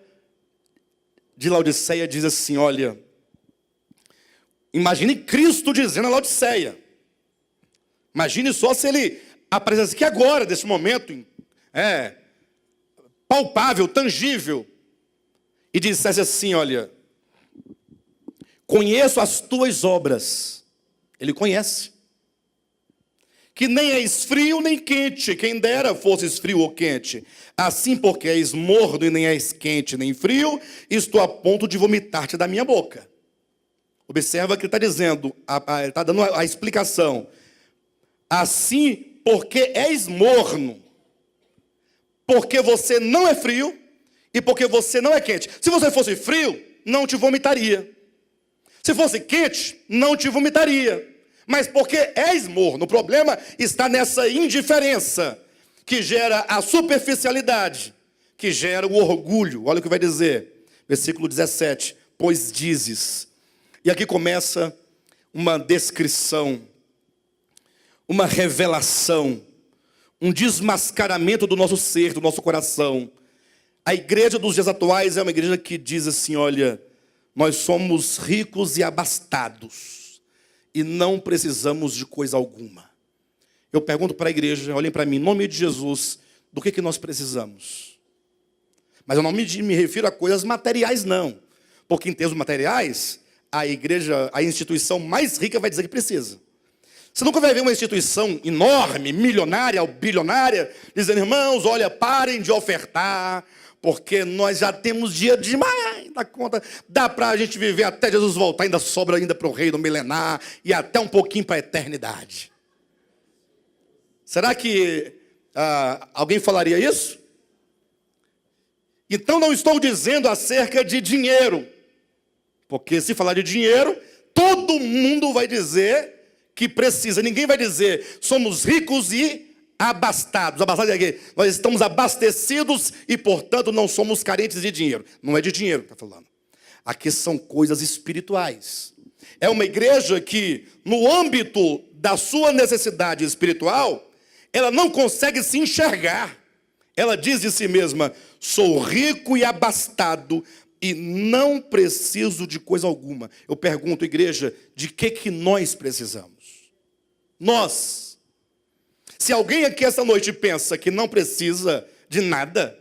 de Laodiceia diz assim, olha, imagine Cristo dizendo a Laodiceia. Imagine só se ele aparecesse aqui agora, nesse momento, palpável, tangível, e dissesse assim, olha, conheço as tuas obras. Ele conhece. Que nem és frio nem quente, quem dera fosses frio ou quente. Assim, porque és morno e nem és quente nem frio, estou a ponto de vomitar-te da minha boca. Observa que ele está dizendo, ele está dando a explicação. Assim, porque és morno, porque você não é frio e porque você não é quente. Se você fosse frio, não te vomitaria. Se fosse quente, não te vomitaria. Mas porque és morno, o problema está nessa indiferença que gera a superficialidade, que gera o orgulho. Olha o que vai dizer, versículo 17. Pois dizes, e aqui começa uma descrição, uma revelação, um desmascaramento do nosso ser, do nosso coração. A igreja dos dias atuais é uma igreja que diz assim, olha, nós somos ricos e abastados e não precisamos de coisa alguma. Eu pergunto para a igreja, olhem para mim, em nome de Jesus, do que nós precisamos? Mas eu não me refiro a coisas materiais, não. Porque em termos materiais, a igreja, a instituição mais rica vai dizer que precisa. Você nunca vai ver uma instituição enorme, milionária ou bilionária, dizendo, irmãos, olha, parem de ofertar, porque nós já temos dinheiro demais da conta, dá para a gente viver até Jesus voltar, ainda sobra ainda para o reino milenar e até um pouquinho para a eternidade. Será que alguém falaria isso? Então não estou dizendo acerca de dinheiro, porque se falar de dinheiro, todo mundo vai dizer que precisa. Ninguém vai dizer, somos ricos e abastados. Abastados é quê? Nós estamos abastecidos e, portanto, não somos carentes de dinheiro. Não é de dinheiro que está falando. Aqui são coisas espirituais. É uma igreja que, no âmbito da sua necessidade espiritual, ela não consegue se enxergar. Ela diz de si mesma, sou rico e abastado e não preciso de coisa alguma. Eu pergunto, igreja, de que nós precisamos? Nós. Se alguém aqui essa noite pensa que não precisa de nada,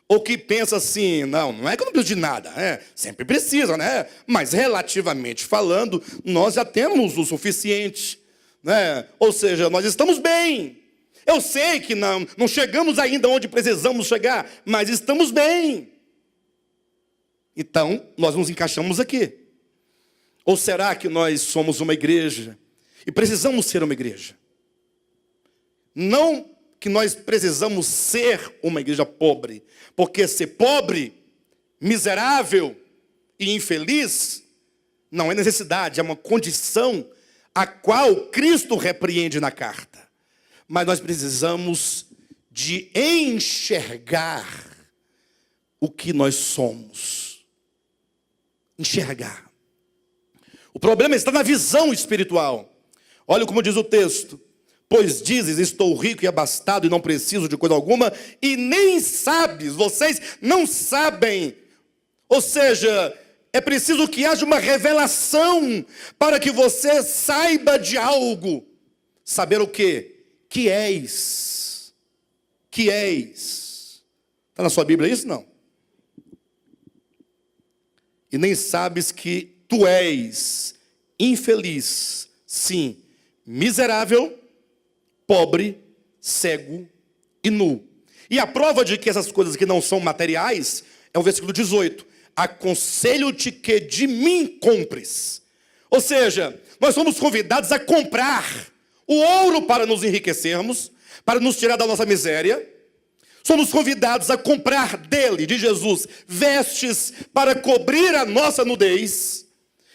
ou que pensa assim, não é que eu não preciso de nada, sempre precisa, né? Mas relativamente falando, nós já temos o suficiente, né? Ou seja, nós estamos bem. Eu sei que não chegamos ainda onde precisamos chegar, mas estamos bem. Então, nós nos encaixamos aqui. Ou será que nós somos uma igreja e precisamos ser uma igreja? Não que nós precisamos ser uma igreja pobre, porque ser pobre, miserável e infeliz não é necessidade, é uma condição a qual Cristo repreende na carta. Mas nós precisamos de enxergar o que nós somos. Enxergar. O problema está na visão espiritual. Olha como diz o texto. Pois dizes, estou rico e abastado e não preciso de coisa alguma, e nem sabes, vocês não sabem. Ou seja, é preciso que haja uma revelação para que você saiba de algo. Saber o quê? Que és. Que és. Está na sua Bíblia isso? Não. E nem sabes que tu és infeliz, sim, miserável, pobre, cego e nu. E a prova de que essas coisas aqui não são materiais é o versículo 18. Aconselho-te que de mim compres. Ou seja, nós somos convidados a comprar o ouro para nos enriquecermos, para nos tirar da nossa miséria. Somos convidados a comprar dele, de Jesus, vestes para cobrir a nossa nudez.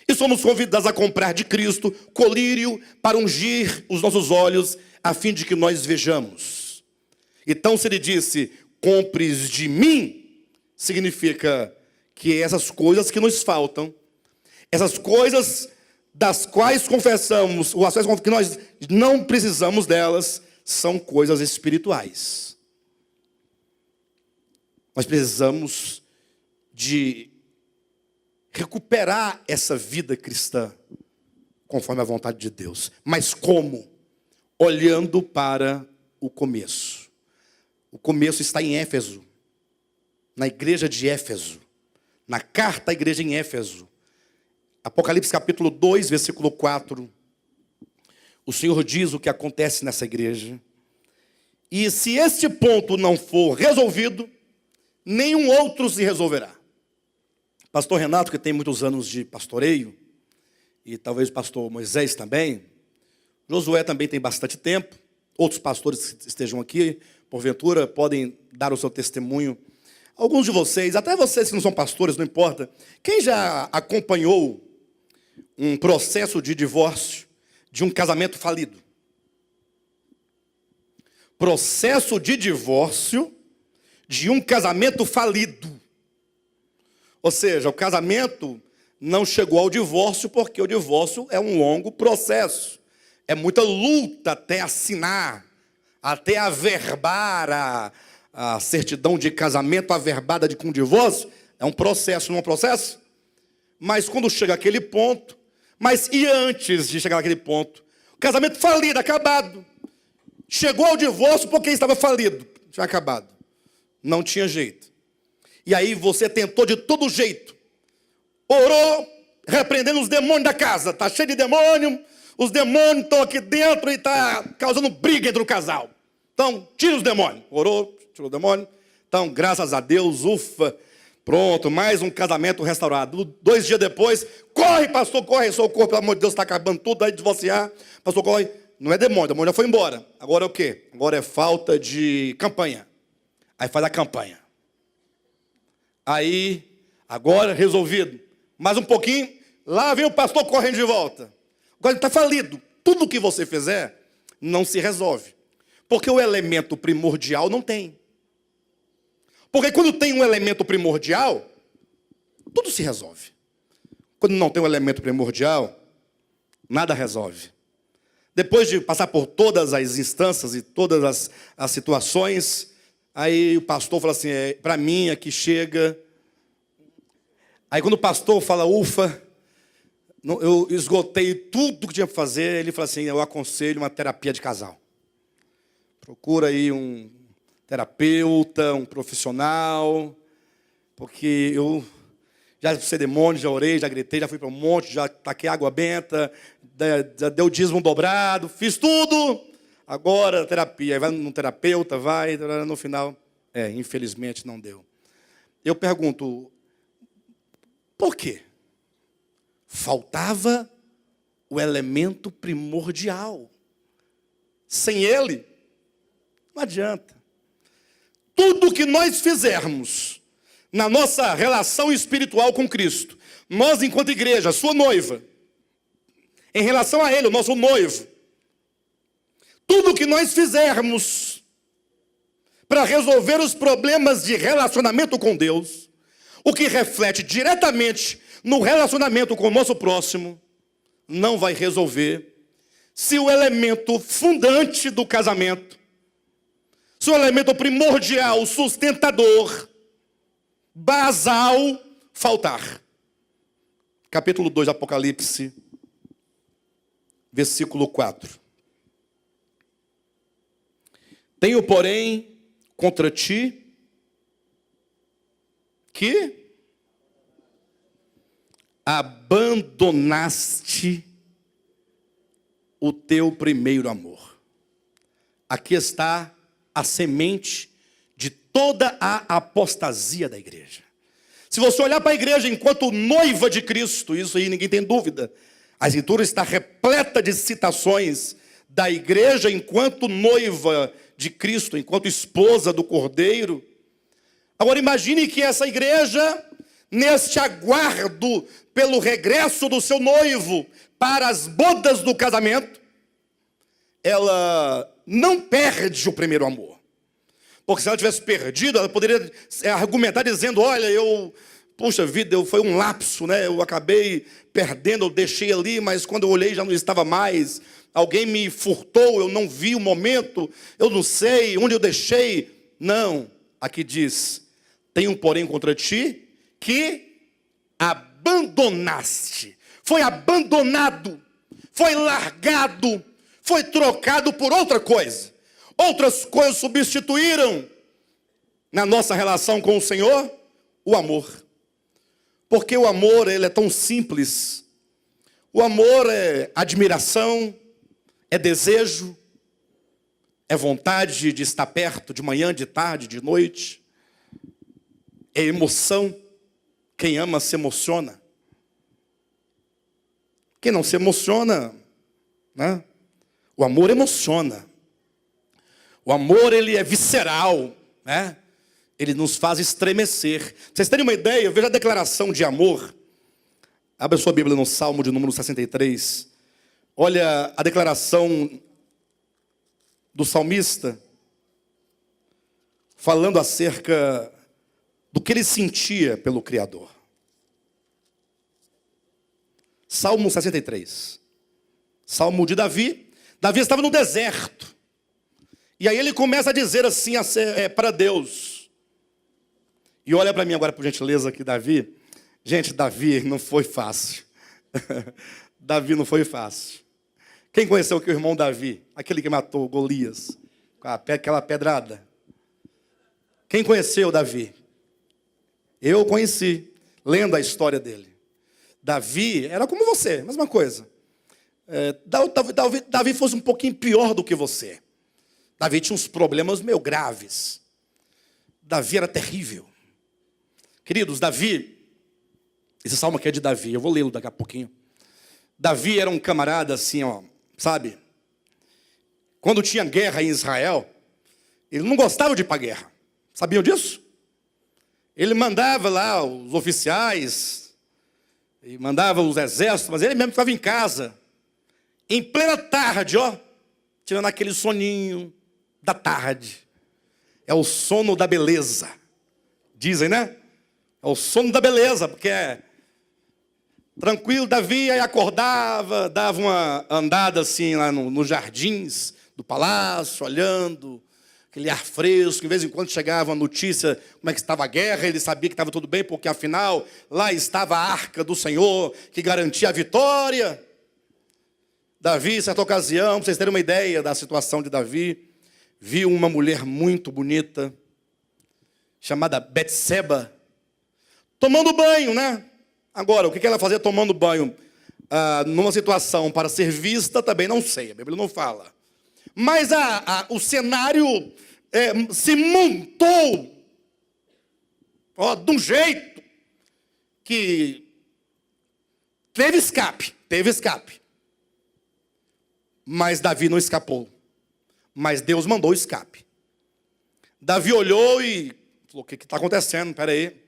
E somos convidados a comprar de Cristo colírio para ungir os nossos olhos, a fim de que nós vejamos. Então, se ele disse, compres de mim, significa que essas coisas que nos faltam, essas coisas das quais confessamos, ou as coisas que nós não precisamos delas, são coisas espirituais. Nós precisamos de recuperar essa vida cristã conforme a vontade de Deus. Mas como? Olhando para o começo. O começo está em Éfeso, na igreja de Éfeso, na carta à igreja em Éfeso. Apocalipse capítulo 2, versículo 4. O Senhor diz o que acontece nessa igreja. E se este ponto não for resolvido, nenhum outro se resolverá. Pastor Renato, que tem muitos anos de pastoreio, e talvez o pastor Moisés também, Josué também tem bastante tempo, outros pastores que estejam aqui, porventura, podem dar o seu testemunho. Alguns de vocês, até vocês que não são pastores, não importa, quem já acompanhou um processo de divórcio de um casamento falido? Processo de divórcio de um casamento falido. Ou seja, o casamento não chegou ao divórcio porque o divórcio é um longo processo. É muita luta até assinar, até averbar a certidão de casamento averbada com divórcio. É um processo, não é um processo? Mas quando chega aquele ponto, mas e antes de chegar naquele ponto? O casamento falido, acabado. Chegou ao divórcio porque estava falido, tinha acabado. Não tinha jeito. E aí você tentou de todo jeito. Orou, repreendendo os demônios da casa. Está cheio de demônio, os demônios estão aqui dentro e está causando briga entre o casal. Então, tira os demônios. Orou, tirou o demônio. Então, graças a Deus, ufa, pronto, mais um casamento restaurado. 2 dias depois, corre, pastor, corre, socorro, pelo amor de Deus, está acabando tudo, aí divorciar. Pastor, corre. Não é demônio, o demônio já foi embora. Agora é o quê? Agora é falta de campanha. Aí faz a campanha. Aí, agora resolvido. Mais um pouquinho, lá vem o pastor correndo de volta. Agora ele está falido. Tudo que você fizer, não se resolve. Porque o elemento primordial não tem. Porque quando tem um elemento primordial, tudo se resolve. Quando não tem um elemento primordial, nada resolve. Depois de passar por todas as instâncias e todas as situações, aí o pastor fala assim, para mim aqui chega. Aí quando o pastor fala, ufa, eu esgotei tudo que tinha para fazer, ele fala assim, eu aconselho uma terapia de casal. Procura aí um terapeuta, um profissional, porque eu já fui demônio, já orei, já gritei, já fui para um monte, já taquei água benta, já deu dízimo dobrado, fiz tudo. Agora terapia, aí vai num terapeuta, vai, no final, infelizmente não deu. Eu pergunto, por quê? Faltava o elemento primordial. Sem ele, não adianta. Tudo que nós fizermos na nossa relação espiritual com Cristo, nós enquanto igreja, sua noiva, em relação a Ele, o nosso noivo, tudo que nós fizermos para resolver os problemas de relacionamento com Deus, o que reflete diretamente no relacionamento com o nosso próximo, não vai resolver se o elemento fundante do casamento, se o elemento primordial, sustentador, basal, faltar. Capítulo 2 de Apocalipse, versículo 4. Tenho, porém, contra ti, que abandonaste o teu primeiro amor. Aqui está a semente de toda a apostasia da igreja. Se você olhar para a igreja enquanto noiva de Cristo, isso aí ninguém tem dúvida. A Escritura está repleta de citações da igreja enquanto noiva de Cristo, enquanto esposa do Cordeiro. Agora imagine que essa igreja, neste aguardo pelo regresso do seu noivo para as bodas do casamento, ela não perde o primeiro amor. Porque se ela tivesse perdido, ela poderia argumentar dizendo, olha, puxa vida, foi um lapso, né? Eu acabei perdendo, eu deixei ali, mas quando eu olhei já não estava mais. Alguém me furtou, eu não vi o momento, eu não sei onde eu deixei. Não, aqui diz, tenho um porém contra ti, que abandonaste. Foi abandonado, foi largado, foi trocado por outra coisa. Outras coisas substituíram na nossa relação com o Senhor o amor. Porque o amor, ele é tão simples. O amor é admiração, é desejo, é vontade de estar perto de manhã, de tarde, de noite. É emoção. Quem ama se emociona. Quem não se emociona, né? O amor emociona. O amor, ele é visceral, né? Ele nos faz estremecer. Pra vocês terem uma ideia, veja a declaração de amor. Abra sua Bíblia no Salmo de número 63. Olha a declaração do salmista, falando acerca do que ele sentia pelo Criador. Salmo 63. Salmo de Davi. Davi estava no deserto. E aí ele começa a dizer assim para Deus. E olha para mim agora, por gentileza, aqui, Davi. Gente, Davi não foi fácil. Davi não foi fácil. Quem conheceu o irmão Davi? Aquele que matou Golias com aquela pedrada. Quem conheceu Davi? Eu conheci, lendo a história dele. Davi era como você, mesma coisa. Davi fosse um pouquinho pior do que você. Davi tinha uns problemas meio graves. Davi era terrível. Queridos, Davi, esse salmo aqui é de Davi, eu vou lê-lo daqui a pouquinho. Davi era um camarada assim, ó, sabe? Quando tinha guerra em Israel, ele não gostava de ir para a guerra. Sabiam disso? Ele mandava lá os oficiais, e mandava os exércitos, mas ele mesmo ficava em casa, em plena tarde, ó, tirando aquele soninho da tarde. É o sono da beleza. Dizem, né? É o sono da beleza, porque é tranquilo. Davi aí acordava, dava uma andada assim lá nos jardins do palácio, olhando, aquele ar fresco. De vez em quando chegava uma notícia como é que estava a guerra, ele sabia que estava tudo bem, porque afinal lá estava a arca do Senhor, que garantia a vitória. Davi, em certa ocasião, para vocês terem uma ideia da situação de Davi, viu uma mulher muito bonita, chamada Betseba, tomando banho, né? Agora, o que ela fazia tomando banho? Numa situação para ser vista, também não sei, a Bíblia não fala. Mas o cenário se montou de um jeito que teve escape. Mas Davi não escapou. Mas Deus mandou o escape. Davi olhou e falou, o que está acontecendo? Espera aí.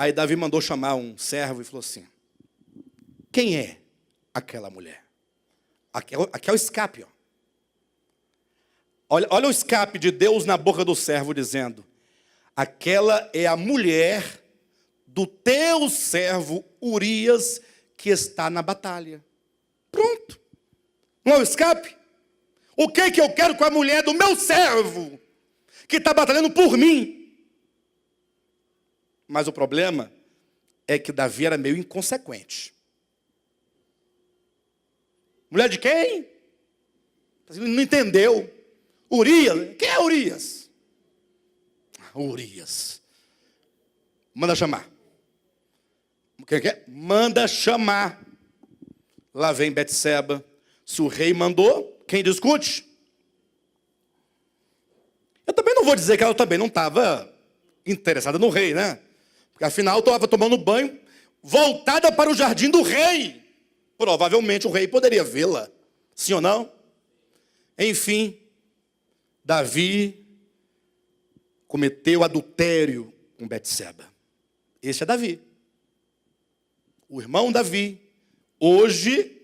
Aí Davi mandou chamar um servo e falou assim, quem é aquela mulher? Aqui é o escape. Ó. Olha o escape de Deus na boca do servo dizendo, aquela é a mulher do teu servo Urias que está na batalha. Pronto. Não é o escape? O que eu quero com a mulher do meu servo que está batalhando por mim? Mas o problema é que Davi era meio inconsequente. Mulher de quem? Ele não entendeu. Urias? Quem é Urias? Urias. Manda chamar. O que é? Manda chamar. Lá vem Betseba. Se o rei mandou, quem discute? Eu também não vou dizer que ela também não estava interessada no rei, né? Porque afinal estava tomando banho, voltada para o jardim do rei. Provavelmente o rei poderia vê-la. Sim ou não? Enfim, Davi cometeu adultério com Betseba. Esse é Davi. O irmão Davi, hoje,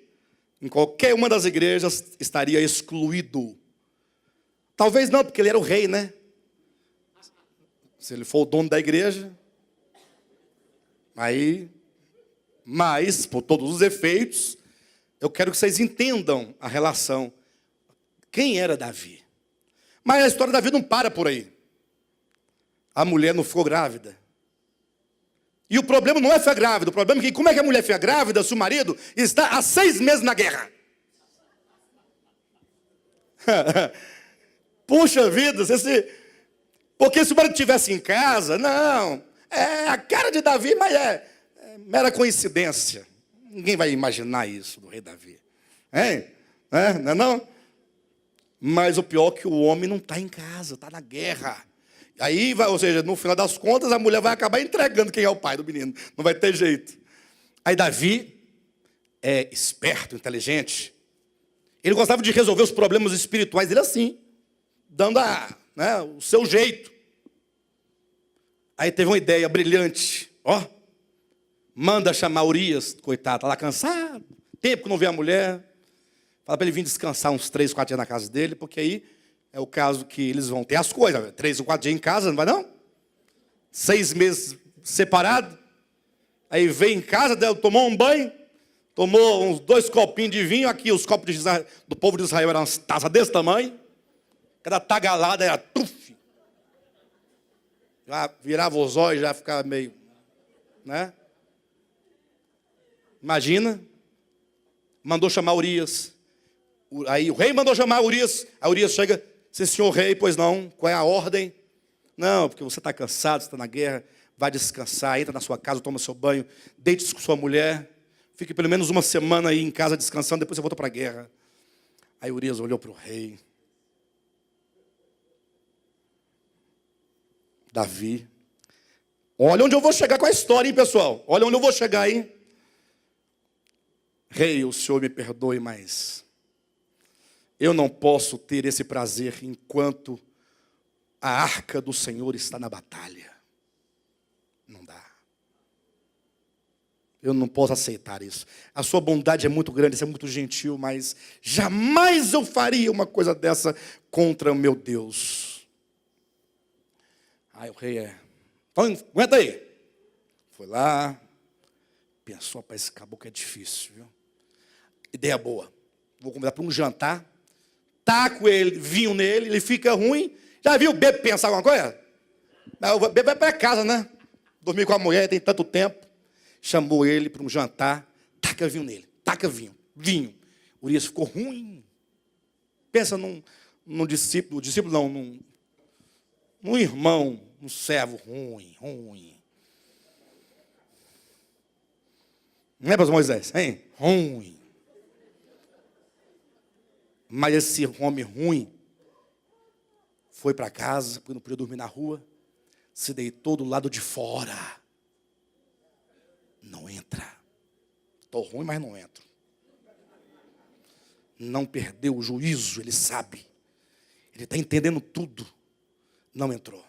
em qualquer uma das igrejas, estaria excluído. Talvez não, porque ele era o rei, né? Se ele for o dono da igreja, aí, mas, por todos os efeitos, eu quero que vocês entendam a relação. Quem era Davi? Mas a história da Davi não para por aí. A mulher não ficou grávida. E o problema não é ficar grávida, o problema é que como é que a mulher fica grávida se o marido está há 6 meses na guerra? Puxa vida, porque se o marido estivesse em casa, não, é a cara de Davi, mas é mera coincidência. Ninguém vai imaginar isso do rei Davi. Hein? Não é não? Mas o pior é que o homem não está em casa, está na guerra. Aí, ou seja, no final das contas, a mulher vai acabar entregando quem é o pai do menino. Não vai ter jeito. Aí Davi é esperto, inteligente. Ele gostava de resolver os problemas espirituais dele assim, dando o seu jeito. Aí teve uma ideia brilhante. Manda chamar Urias, coitado, está lá cansado. Tempo que não vê a mulher. Fala para ele vir descansar uns 3, 4 dias na casa dele, porque aí é o caso que eles vão ter as coisas. 3 ou 4 dias em casa, não vai não? 6 meses separado. Aí vem em casa, tomou um banho, tomou uns 2 copinhos de vinho. Aqui os copos do povo de Israel eram umas taças desse tamanho. Cada tagalada era tuf. Já virava os olhos, já ficava meio, né? Imagina. Mandou chamar Urias. Aí o rei mandou chamar Urias. A Urias chega, sim, senhor rei, pois não, qual é a ordem? Não, porque você está cansado, você está na guerra, vai descansar, entra na sua casa, toma seu banho, deite-se com sua mulher, fique pelo menos uma semana aí em casa descansando, depois você volta para a guerra. Aí Urias olhou para o rei. Davi. Olha onde eu vou chegar com a história, hein, pessoal? Olha onde eu vou chegar, hein? Rei, o senhor me perdoe, mas eu não posso ter esse prazer enquanto a arca do Senhor está na batalha. Não dá. Eu não posso aceitar isso. A sua bondade é muito grande, você é muito gentil, mas jamais eu faria uma coisa dessa contra o meu Deus. Aí o rei então, aguenta aí. Foi lá, pensou, rapaz, esse caboclo é difícil, viu? Ideia boa. Vou convidar para um jantar. Taco ele, vinho nele, ele fica ruim. Já viu o bebê pensar alguma coisa? O bebê vai para casa, né? Dormir com a mulher, tem tanto tempo. Chamou ele para um jantar. Taca vinho nele. Taca vinho. Vinho. Urias ficou ruim. Pensa num discípulo. Discípulo não, num irmão, um servo ruim. Não é para Moisés, hein? Ruim. Mas esse homem ruim foi para casa, porque não podia dormir na rua, se deitou do lado de fora. Não entra. Estou ruim, mas não entro. Não perdeu o juízo, ele sabe. Ele está entendendo tudo. Não entrou.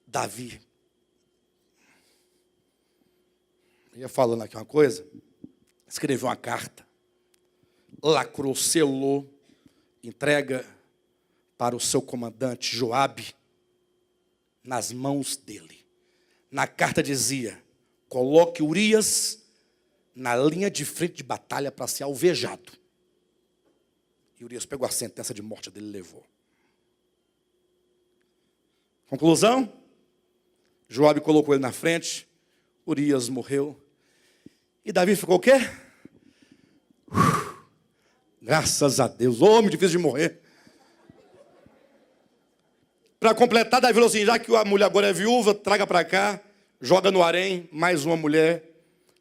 Davi. Eu ia falando aqui uma coisa. Escreveu uma carta. Lacrou, selou, entrega para o seu comandante Joabe nas mãos dele. Na carta dizia: coloque Urias na linha de frente de batalha para ser alvejado. E Urias pegou a sentença de morte dele e levou. Conclusão? Joabe colocou ele na frente, Urias morreu. E Davi ficou o quê? Graças a Deus, homem difícil de morrer. Para completar, Davi falou assim: já que a mulher agora é viúva, traga para cá, joga no harém mais uma mulher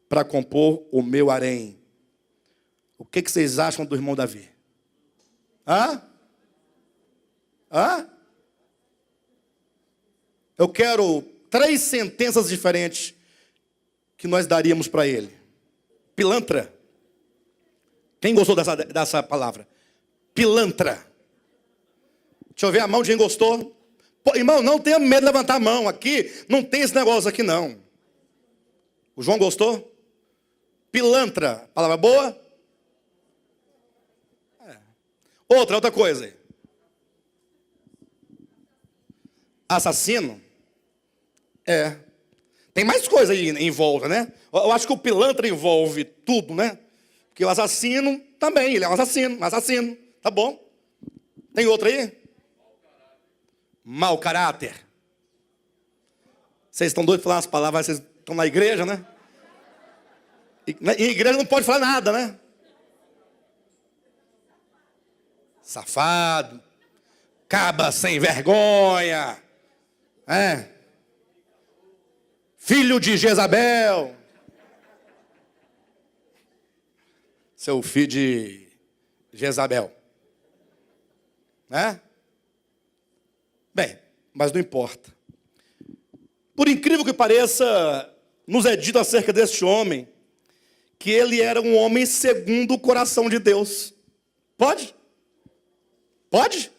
para compor o meu harém. O que vocês acham do irmão Davi? Eu quero 3 sentenças diferentes que nós daríamos para ele. Pilantra, Quem gostou dessa palavra? Pilantra. Deixa eu ver a mão de quem gostou. Pô, irmão, não tenha medo de levantar a mão. Aqui não tem esse negócio aqui, não. O João gostou? Pilantra. Palavra boa? Outra coisa aí. Assassino? Tem mais coisa aí em volta, né? Eu acho que o pilantra envolve tudo, né? Porque o assassino também, ele é um assassino. Tá bom? Tem outra aí? Mau caráter. Vocês estão doidos de falar umas palavras, vocês estão na igreja, né? Em igreja não pode falar nada, né? Safado. Caba sem vergonha. Filho de Jezabel. Seu filho de Jezabel. Bem, mas não importa. Por incrível que pareça, nos é dito acerca deste homem que ele era um homem segundo o coração de Deus. Pode? Pode?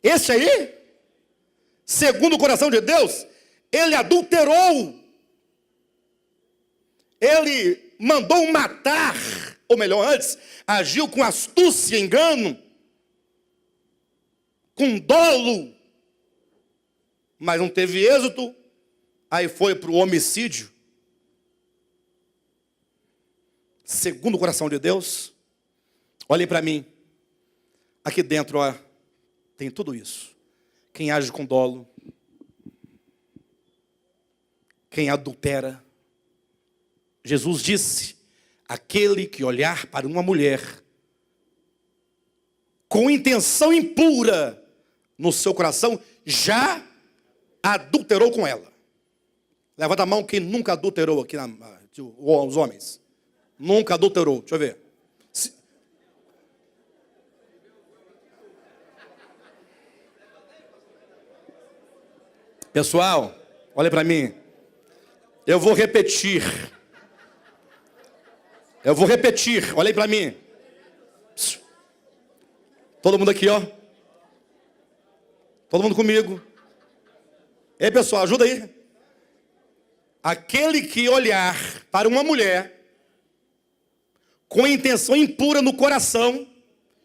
Esse aí, segundo o coração de Deus, ele adulterou. Ele mandou matar, ou melhor, antes, agiu com astúcia, engano, com dolo, mas não teve êxito, aí foi para o homicídio. Segundo o coração de Deus, olhem para mim, aqui dentro, ó, tem tudo isso. Quem age com dolo, quem adultera. Jesus disse, aquele que olhar para uma mulher com intenção impura no seu coração, já adulterou com ela. Levanta a mão quem nunca adulterou aqui, os homens. Nunca adulterou, deixa eu ver. Pessoal, olha para mim. Eu vou repetir, olhem para mim. Todo mundo aqui, ó. Todo mundo comigo. Ei, pessoal, ajuda aí. Aquele que olhar para uma mulher com intenção impura no coração,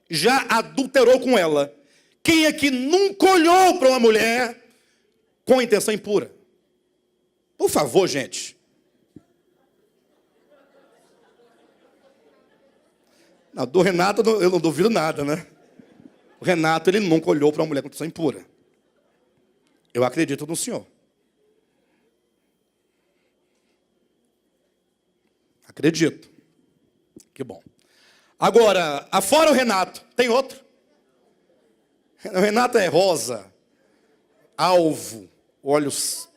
já adulterou com ela. Quem é que nunca olhou para uma mulher com intenção impura? Por favor, gente. Não, do Renato eu não duvido nada, né? O Renato, ele nunca olhou para uma mulher com intenção impura. Eu acredito no senhor. Acredito. Que bom. Agora, afora o Renato, tem outro. O Renato é rosa, alvo, olhos.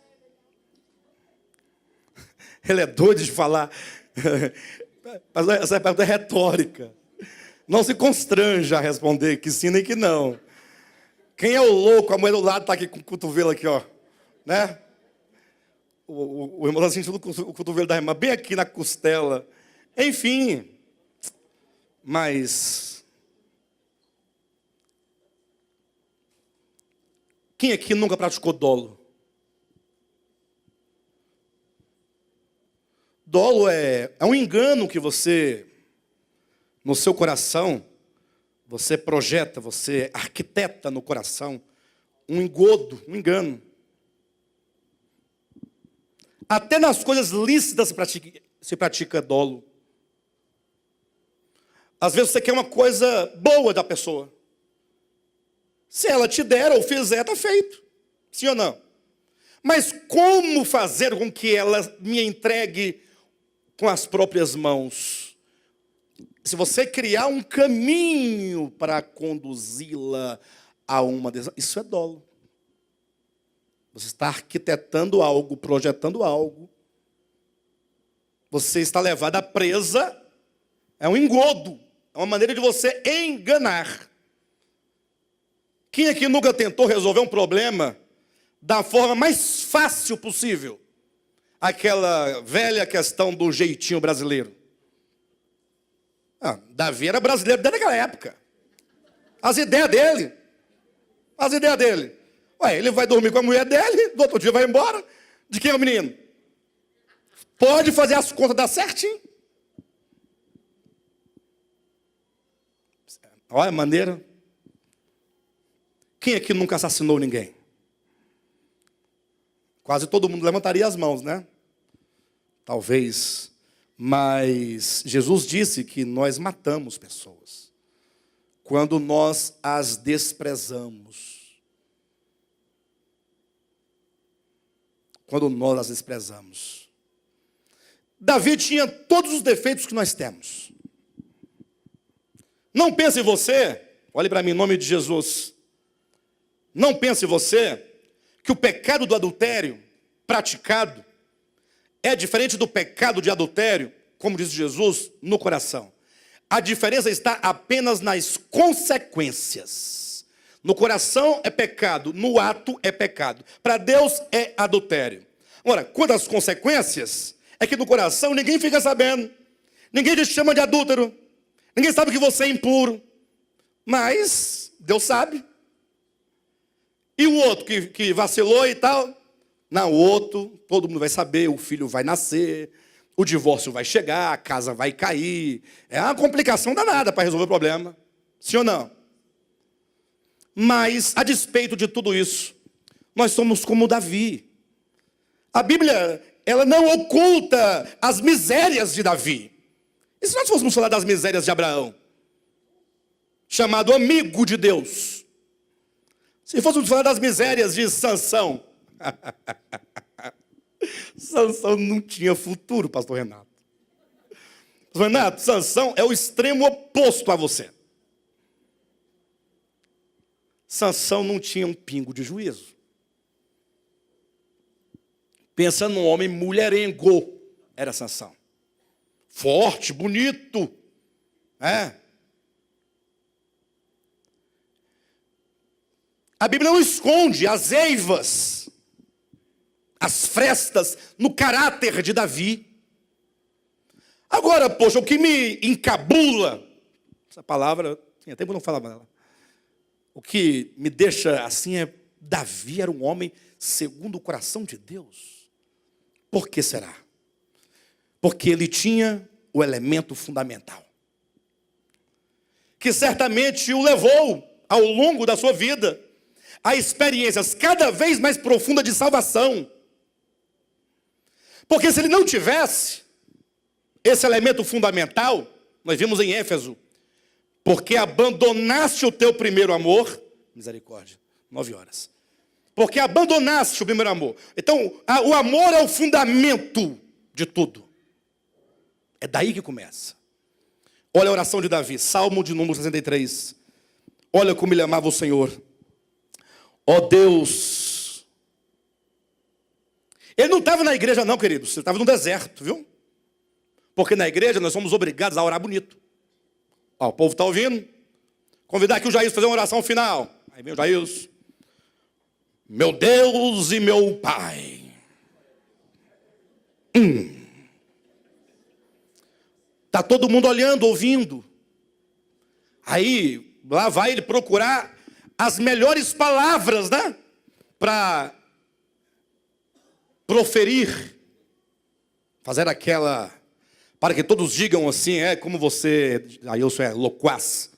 Ele é doido de falar. Mas essa pergunta é retórica. Não se constranja a responder que sim nem que não. Quem é o louco? A mulher do lado está aqui com o cotovelo aqui, ó. Né? O irmão está sentindo o cotovelo da irmã bem aqui na costela. Enfim. Mas quem aqui nunca praticou dolo? Dolo é um engano que você, no seu coração, você projeta, você arquiteta no coração um engodo, um engano. Até nas coisas lícitas se pratica dolo. Às vezes você quer uma coisa boa da pessoa. Se ela te der ou fizer, está feito. Sim ou não? Mas como fazer com que ela me entregue com as próprias mãos? Se você criar um caminho para conduzi-la a uma decisão, isso é dolo. Você está arquitetando algo, projetando algo. Você está levado à presa. É um engodo. É uma maneira de você enganar. Quem aqui nunca tentou resolver um problema da forma mais fácil possível? Aquela velha questão do jeitinho brasileiro. Davi era brasileiro desde aquela época. As ideias dele. Ué, ele vai dormir com a mulher dele, do outro dia vai embora. De quem é o menino? Pode fazer as contas dar certinho. Olha a maneira. Quem aqui nunca assassinou ninguém? Quase todo mundo levantaria as mãos, né? Talvez. Mas Jesus disse que nós matamos pessoas quando nós as desprezamos. Quando nós as desprezamos. Davi tinha todos os defeitos que nós temos. Não pense você, olhe para mim em nome de Jesus. Não pense você que o pecado do adultério praticado é diferente do pecado de adultério, como diz Jesus, no coração. A diferença está apenas nas consequências. No coração é pecado, no ato é pecado. Para Deus é adultério. Ora, quanto às consequências, é que no coração ninguém fica sabendo. Ninguém te chama de adúltero. Ninguém sabe que você é impuro. Mas Deus sabe. E o outro que vacilou e tal? Não, o outro, todo mundo vai saber, o filho vai nascer, o divórcio vai chegar, a casa vai cair. É uma complicação danada para resolver o problema. Sim ou não? Mas, a despeito de tudo isso, nós somos como Davi. A Bíblia, ela não oculta as misérias de Davi. E se nós fôssemos falar das misérias de Abraão? Chamado amigo de Deus. Se fôssemos falar das misérias de Sansão. Sansão não tinha futuro, pastor Renato. Pastor Renato, Sansão é o extremo oposto a você. Sansão não tinha um pingo de juízo. Pensa num homem mulherengo, era Sansão. Forte, bonito. A Bíblia não esconde as eivas, as frestas no caráter de Davi. Agora, poxa, o que me encabula, essa palavra, tinha tempo que eu não falava dela. O que me deixa assim é, Davi era um homem segundo o coração de Deus. Por que será? Porque ele tinha o elemento fundamental, que certamente o levou, ao longo da sua vida, a experiências cada vez mais profundas de salvação. Porque se ele não tivesse esse elemento fundamental, nós vimos em Éfeso, porque abandonaste o teu primeiro amor, misericórdia, 9 horas. Porque abandonaste o primeiro amor. Então, o amor é o fundamento de tudo. É daí que começa. Olha a oração de Davi, Salmo de número 63. Olha como ele amava o Senhor. Ó Deus. Ele não estava na igreja não, queridos. Ele estava no deserto, viu? Porque na igreja nós somos obrigados a orar bonito. Ó, o povo está ouvindo. Convidar aqui o Jair a fazer uma oração final. Aí vem o Jair. Meu Deus e meu Pai. Está todo mundo olhando, ouvindo. Aí, lá vai ele procurar as melhores palavras, né? Para proferir. Fazer aquela... Para que todos digam assim, como você... Aí eu sou loquaz.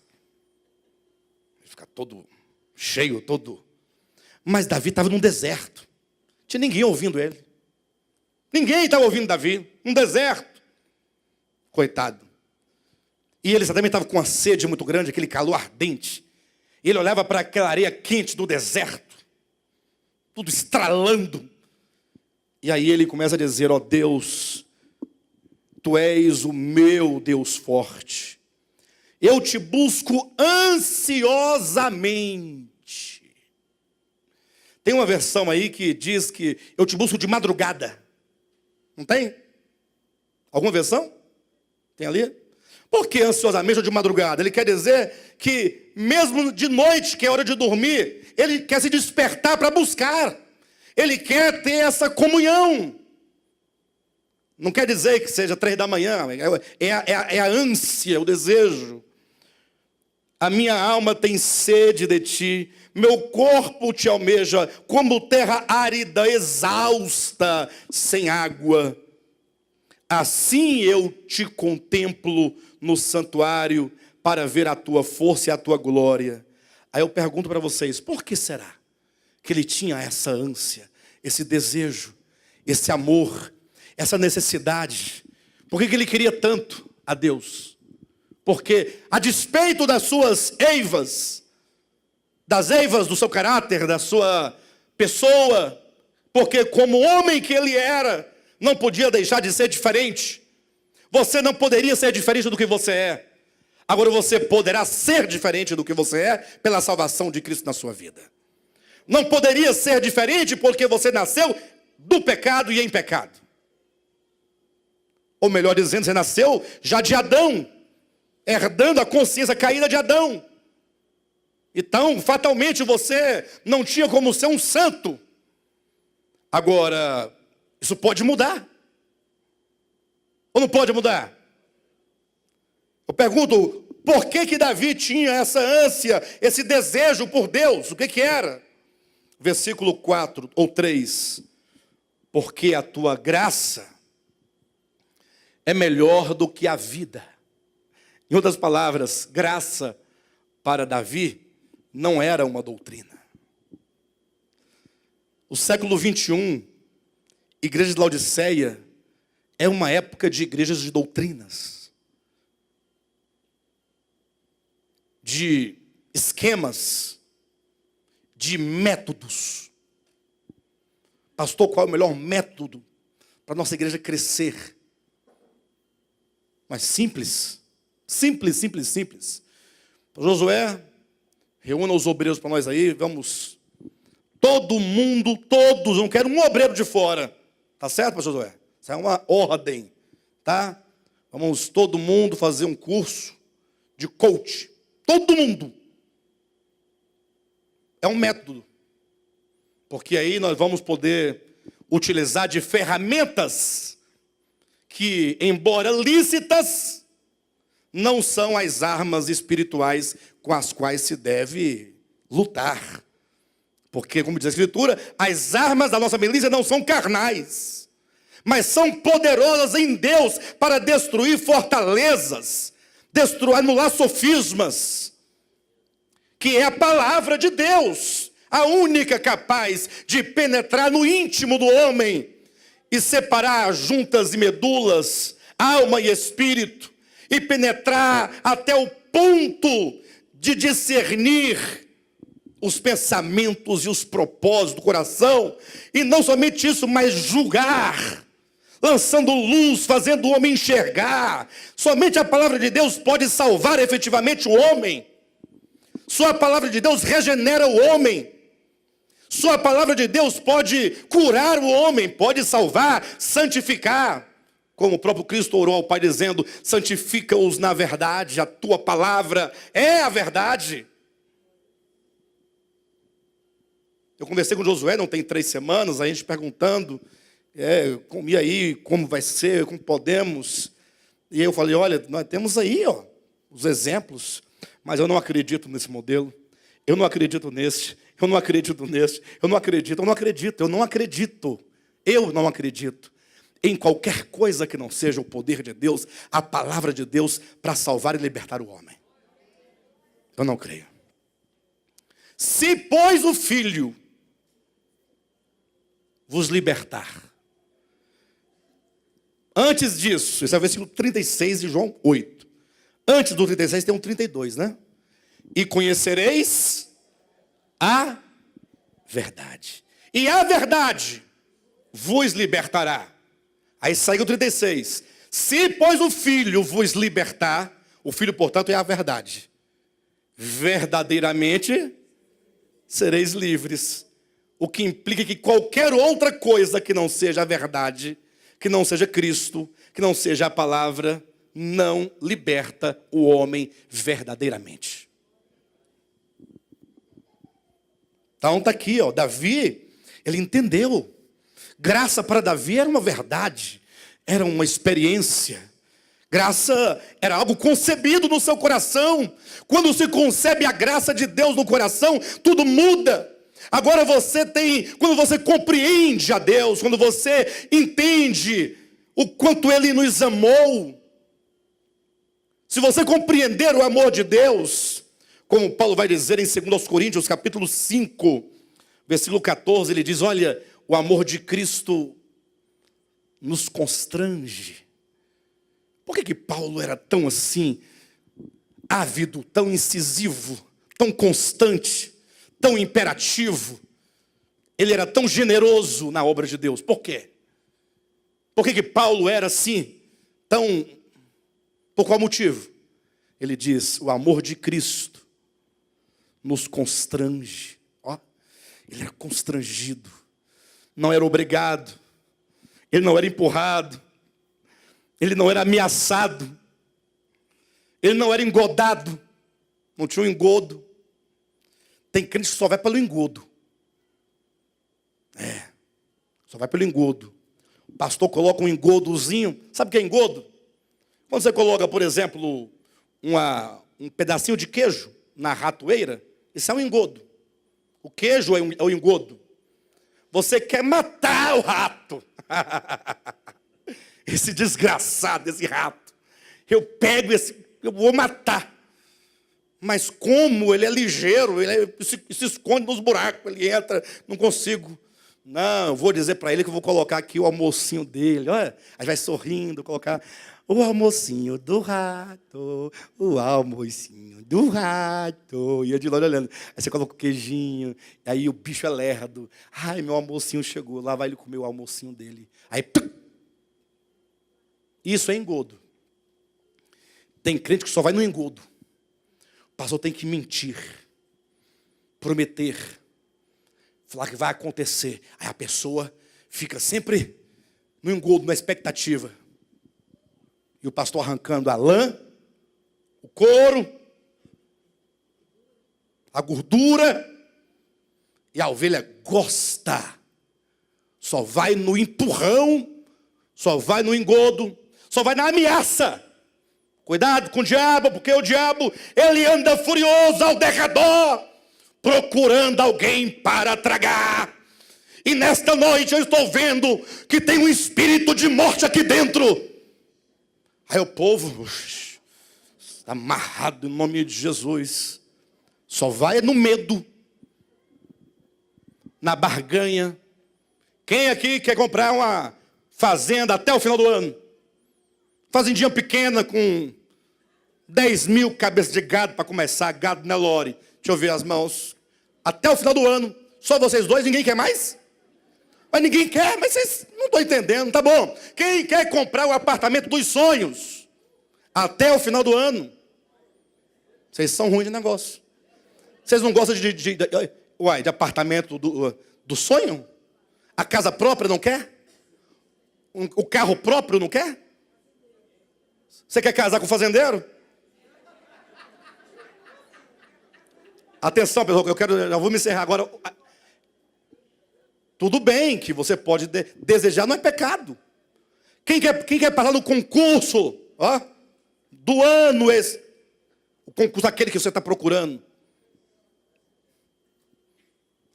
Fica todo cheio, todo... Mas Davi estava num deserto. Não tinha ninguém ouvindo ele. Ninguém estava ouvindo Davi. Um deserto. Coitado. E ele também estava com uma sede muito grande, aquele calor ardente. E ele olhava para aquela areia quente do deserto. Tudo estralando. E aí ele começa a dizer, ó Deus, Tu és o meu Deus forte. Eu te busco ansiosamente. Tem uma versão aí que diz que eu te busco de madrugada. Não tem? Alguma versão? Tem ali? Por que ansiosamente ou de madrugada? Ele quer dizer que mesmo de noite, que é hora de dormir, ele quer se despertar para buscar. Ele quer ter essa comunhão. Não quer dizer que seja 3 da manhã, é a ânsia, o desejo. A minha alma tem sede de ti, meu corpo te almeja, como terra árida, exausta, sem água. Assim eu te contemplo no santuário, para ver a tua força e a tua glória. Aí eu pergunto para vocês, por que será que ele tinha essa ânsia, esse desejo, esse amor, essa necessidade? Por que ele queria tanto a Deus? Porque, a despeito das suas eivas, das eivas do seu caráter, da sua pessoa, porque como homem que ele era, não podia deixar de ser diferente. Você não poderia ser diferente do que você é. Agora você poderá ser diferente do que você é pela salvação de Cristo na sua vida. Não poderia ser diferente porque você nasceu do pecado e em pecado. Ou melhor dizendo, você nasceu já de Adão, herdando a consciência caída de Adão. Então, fatalmente, você não tinha como ser um santo. Agora, isso pode mudar. Ou não pode mudar? Eu pergunto, por que Davi tinha essa ânsia, esse desejo por Deus? O que era? Versículo 4 ou 3. Porque a tua graça é melhor do que a vida. Em outras palavras, graça para Davi não era uma doutrina. O século 21, igreja de Laodiceia, é uma época de igrejas de doutrinas, de esquemas, de métodos. Pastor, qual é o melhor método para a nossa igreja crescer? Mas simples. Josué, reúna os obreiros para nós aí, vamos. Todo mundo, todos, não quero um obreiro de fora. Tá certo, pastor Josué? Isso é uma ordem, tá? Vamos todo mundo fazer um curso de coach. Todo mundo. É um método. Porque aí nós vamos poder utilizar de ferramentas que, embora lícitas, não são as armas espirituais com as quais se deve lutar. Porque, como diz a Escritura, as armas da nossa milícia não são carnais, mas são poderosas em Deus para destruir fortalezas, anular sofismas, que é a palavra de Deus, a única capaz de penetrar no íntimo do homem e separar juntas e medulas, alma e espírito, e penetrar até o ponto de discernir os pensamentos e os propósitos do coração, e não somente isso, mas julgar, lançando luz, fazendo o homem enxergar. Somente a palavra de Deus pode salvar efetivamente o homem. Só a palavra de Deus regenera o homem. Só a palavra de Deus pode curar o homem, pode salvar, santificar. Como o próprio Cristo orou ao Pai dizendo, santifica-os na verdade, a tua palavra é a verdade. Eu conversei com Josué, não tem 3 semanas, a gente perguntando, e aí, como vai ser, como podemos? E aí eu falei, olha, nós temos aí os exemplos, mas eu não acredito nesse modelo, eu não acredito nesse, eu não acredito nesse, eu não acredito em qualquer coisa que não seja o poder de Deus, a palavra de Deus para salvar e libertar o homem. Eu não creio. Se, pois, o Filho vos libertar. Antes disso, esse é o versículo 36 de João 8. Antes do 36 tem um 32, né? E conhecereis a verdade. E a verdade vos libertará. Aí segue o 36. Se, pois, o Filho vos libertar, o Filho, portanto, é a verdade. Verdadeiramente sereis livres. O que implica que qualquer outra coisa que não seja a verdade, que não seja Cristo, que não seja a palavra, não liberta o homem verdadeiramente. Então está aqui, Davi, ele entendeu. Graça para Davi era uma verdade. era uma experiência. Graça era algo concebido no seu coração. Quando se concebe a graça de Deus no coração, tudo muda. Agora quando você compreende a Deus, quando você entende o quanto Ele nos amou, se você compreender o amor de Deus, como Paulo vai dizer em 2 Coríntios, capítulo 5, versículo 14, ele diz, olha, o amor de Cristo nos constrange. Por que Paulo era tão assim, ávido, tão incisivo, tão constante, tão imperativo? Ele era tão generoso na obra de Deus. Por quê? Por que Paulo era assim, por qual motivo? Ele diz, o amor de Cristo nos constrange. Ó, ele era constrangido, não era obrigado, ele não era empurrado, ele não era ameaçado, ele não era engodado, não tinha um engodo. Tem crente que só vai pelo engodo. Só vai pelo engodo. O pastor coloca um engodozinho. Sabe o que é engodo? Quando você coloca, por exemplo, um pedacinho de queijo na ratoeira, isso é um engodo. O queijo é o engodo. Você quer matar o rato. Esse desgraçado, esse rato. Eu vou matar. Mas como ele é ligeiro, ele se esconde nos buracos, ele entra, não consigo. Não, eu vou dizer para ele que eu vou colocar aqui o almocinho dele. Olha, aí vai sorrindo, colocar o almocinho do rato, o almocinho do rato. E eu de lá olhando. Aí você coloca o queijinho, aí o bicho é lerdo. Ai, meu almocinho chegou, lá vai ele comer o almocinho dele. Aí, isso é engodo. Tem crente que só vai no engodo. O pastor tem que mentir, prometer, falar que vai acontecer. Aí a pessoa fica sempre no engodo, na expectativa. E o pastor arrancando a lã, o couro, a gordura. E a ovelha gosta. Só vai no empurrão, só vai no engodo, só vai na ameaça. Cuidado com o diabo, porque o diabo, ele anda furioso ao derredor, procurando alguém para tragar. E nesta noite eu estou vendo que tem um espírito de morte aqui dentro. Aí o povo, está amarrado em nome de Jesus. Só vai no medo, na barganha. Quem aqui quer comprar uma fazenda até o final do ano? Fazendinha pequena com 10 mil cabeças de gado para começar, gado Nelore. Deixa eu ver as mãos. Até o final do ano, só vocês dois, ninguém quer mais? Mas ninguém quer, mas vocês não estão entendendo, tá bom. Quem quer comprar o apartamento dos sonhos até o final do ano? Vocês são ruins de negócio. Vocês não gostam de apartamento do sonho? A casa própria não quer? O carro próprio não quer? Você quer casar com um fazendeiro? Atenção, pessoal, eu vou me encerrar agora. Tudo bem que você pode desejar, não é pecado. Quem quer passar no concurso do ano, o concurso aquele que você está procurando?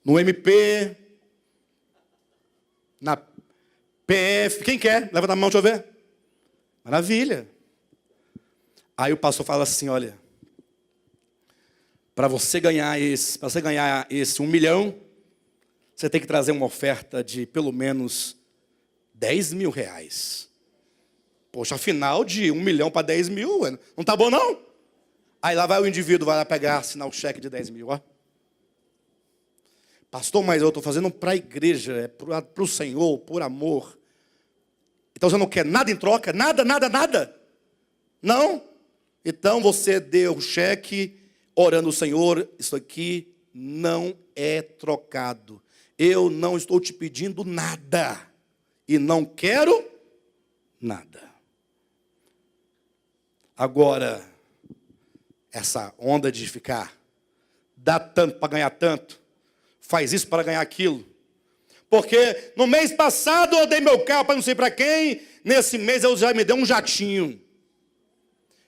No MP, na PF, quem quer? Levanta a mão, deixa eu ver. Maravilha. Aí o pastor fala assim, olha, para você ganhar esse 1 milhão, você tem que trazer uma oferta de pelo menos 10 mil reais. Poxa, afinal de 1 milhão para 10 mil, não tá bom não? Aí lá vai o indivíduo, vai lá pegar, assinar o cheque de 10 mil, ó. Pastor, mas eu estou fazendo para a igreja, é para o Senhor, por amor. Então você não quer nada em troca? Nada, nada, nada? Não? Então você deu o cheque, orando ao Senhor, isso aqui não é trocado. Eu não estou te pedindo nada. E não quero nada. Agora, essa onda de ficar, dá tanto para ganhar tanto, faz isso para ganhar aquilo. Porque no mês passado eu dei meu carro para não sei para quem, nesse mês eu já me dei um jatinho.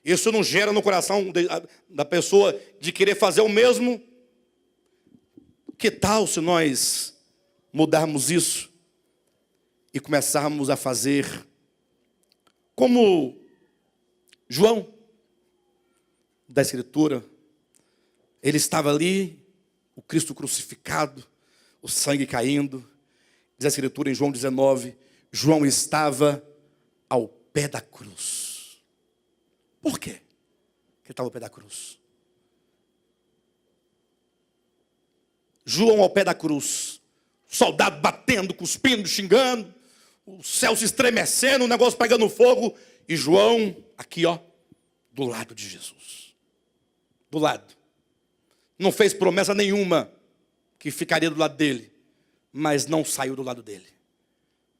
Isso não gera no coração da pessoa de querer fazer o mesmo? Que tal se nós mudarmos isso e começarmos a fazer como João, da Escritura? Ele estava ali, o Cristo crucificado, o sangue caindo. Diz a Escritura em João 19, João estava ao pé da cruz. Por quê que ele estava ao pé da cruz? João ao pé da cruz, soldado batendo, cuspindo, xingando, o céu se estremecendo, o negócio pegando fogo, e João aqui, ó, do lado de Jesus. Do lado. Não fez promessa nenhuma que ficaria do lado dele, mas não saiu do lado dele.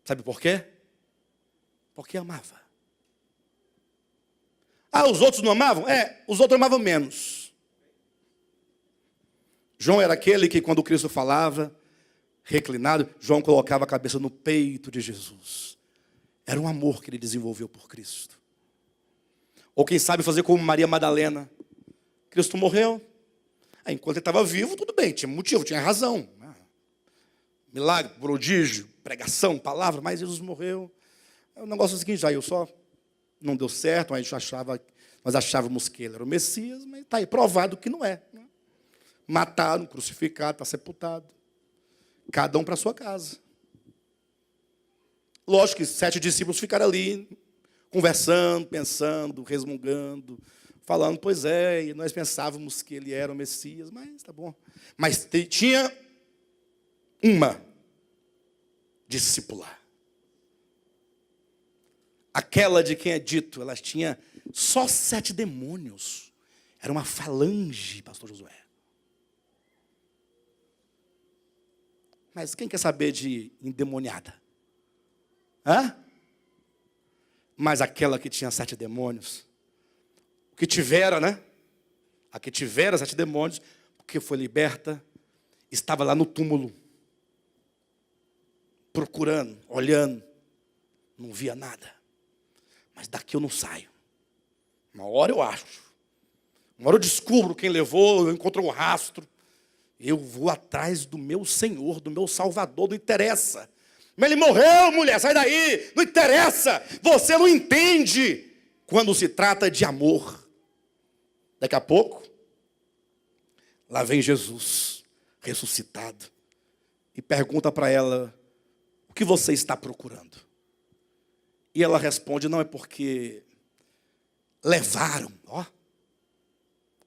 Sabe por quê? Porque amava. Ah, os outros não amavam? Os outros amavam menos. João era aquele que, quando Cristo falava, reclinado, João colocava a cabeça no peito de Jesus. Era um amor que ele desenvolveu por Cristo. Ou quem sabe fazer como Maria Madalena. Cristo morreu. Enquanto ele estava vivo, tudo bem, tinha motivo, tinha razão. Milagre, prodígio, pregação, palavra, mas Jesus morreu. O negócio é o seguinte, aí só não deu certo, nós achávamos que ele era o Messias, mas está aí provado que não é. Mataram, crucificado, está sepultado. Cada um para a sua casa. Lógico que 7 discípulos ficaram ali, conversando, pensando, resmungando, falando, pois é, e nós pensávamos que ele era o Messias, mas tá bom. Mas tinha uma discípula. Aquela de quem é dito, ela tinha só 7 demônios. Era uma falange, pastor Josué. Mas quem quer saber de endemoniada? Mas aquela que tinha 7 demônios, o que tivera, né? A que tivera 7 demônios, porque foi liberta, estava lá no túmulo, procurando, olhando, não via nada. Mas daqui eu não saio. Uma hora eu acho. Uma hora eu descubro quem levou, eu encontro um rastro. Eu vou atrás do meu Senhor, do meu Salvador, não interessa. Mas ele morreu, mulher, sai daí, não interessa. Você não entende quando se trata de amor. Daqui a pouco, lá vem Jesus, ressuscitado, e pergunta para ela, o que você está procurando? E ela responde, não, é porque levaram,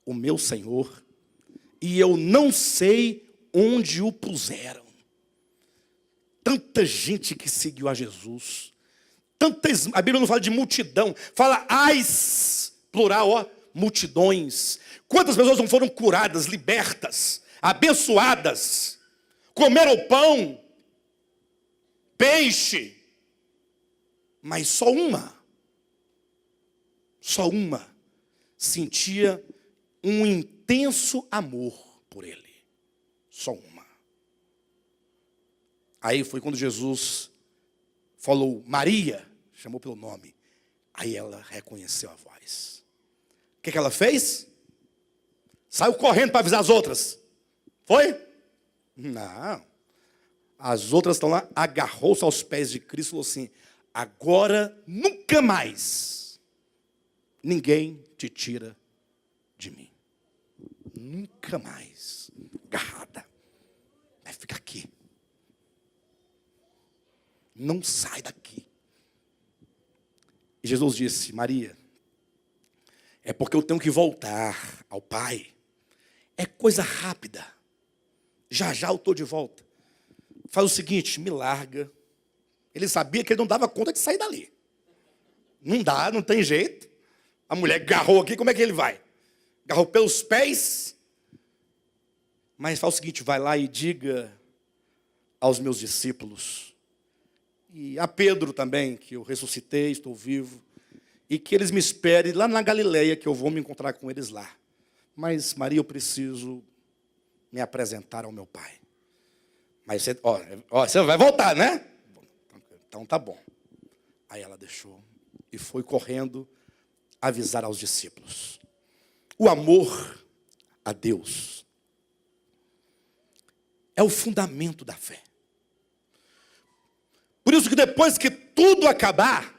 o meu Senhor, e eu não sei onde o puseram. Tanta gente que seguiu a Jesus, a Bíblia não fala de multidão, fala plural, multidões. Quantas pessoas não foram curadas, libertas, abençoadas, comeram pão, peixe, mas só uma sentia um intenso amor por ele. Só uma. Aí foi quando Jesus falou, Maria, chamou pelo nome. Aí ela reconheceu a voz. O que ela fez? Saiu correndo para avisar as outras. Foi? Não. As outras estão lá, agarrou-se aos pés de Cristo e falou assim, agora nunca mais ninguém te tira de mim. Nunca mais. Agarrada. Vai ficar aqui. Não sai daqui. E Jesus disse, Maria, é porque eu tenho que voltar ao Pai. É coisa rápida. Já já eu estou de volta. Faz o seguinte, me larga. Ele sabia que ele não dava conta de sair dali. Não dá, não tem jeito. A mulher agarrou aqui, como é que ele vai? Agarrou pelos pés. Mas faz o seguinte, vai lá e diga aos meus discípulos, e a Pedro também, que eu ressuscitei, estou vivo, e que eles me esperem lá na Galileia, que eu vou me encontrar com eles lá. Mas, Maria, eu preciso me apresentar ao meu Pai. Mas você vai voltar, né? Então tá bom. Aí ela deixou e foi correndo avisar aos discípulos. O amor a Deus é o fundamento da fé. Por isso que depois que tudo acabar,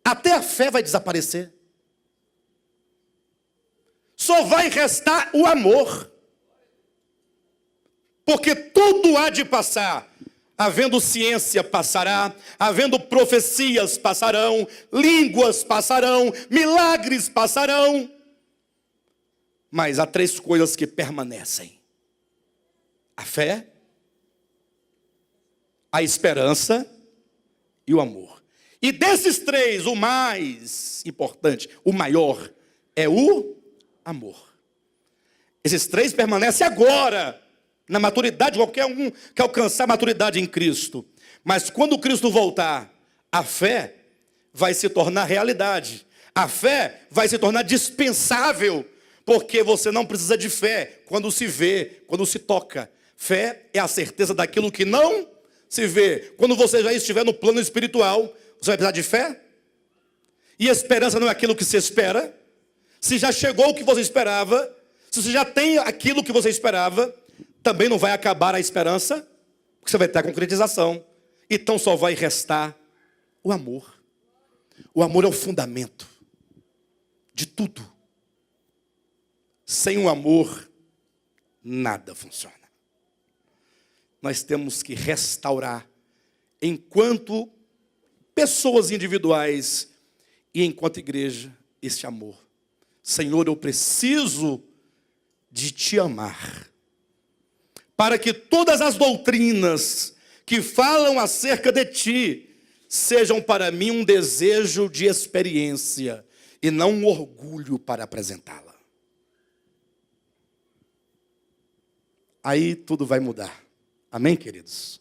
até a fé vai desaparecer. Só vai restar o amor. Porque tudo há de passar. Havendo ciência passará, havendo profecias passarão, línguas passarão, milagres passarão. Mas há 3 coisas que permanecem: a fé, a esperança e o amor. E desses 3, o mais importante, o maior, é o amor. Esses 3 permanecem agora, na maturidade. Qualquer um que alcançar a maturidade em Cristo. Mas quando Cristo voltar, a fé vai se tornar realidade. A fé vai se tornar dispensável, porque você não precisa de fé quando se vê, quando se toca. Fé é a certeza daquilo que não se vê. Quando você já estiver no plano espiritual, você vai precisar de fé? E esperança não é aquilo que se espera? Se já chegou o que você esperava, se você já tem aquilo que você esperava, também não vai acabar a esperança, porque você vai ter a concretização. Então só vai restar o amor. O amor é o fundamento de tudo. Sem o amor, nada funciona. Nós temos que restaurar, enquanto pessoas individuais e enquanto igreja, esse amor. Senhor, eu preciso de te amar, para que todas as doutrinas que falam acerca de ti sejam para mim um desejo de experiência e não um orgulho para apresentá-la. Aí tudo vai mudar. Amém, queridos?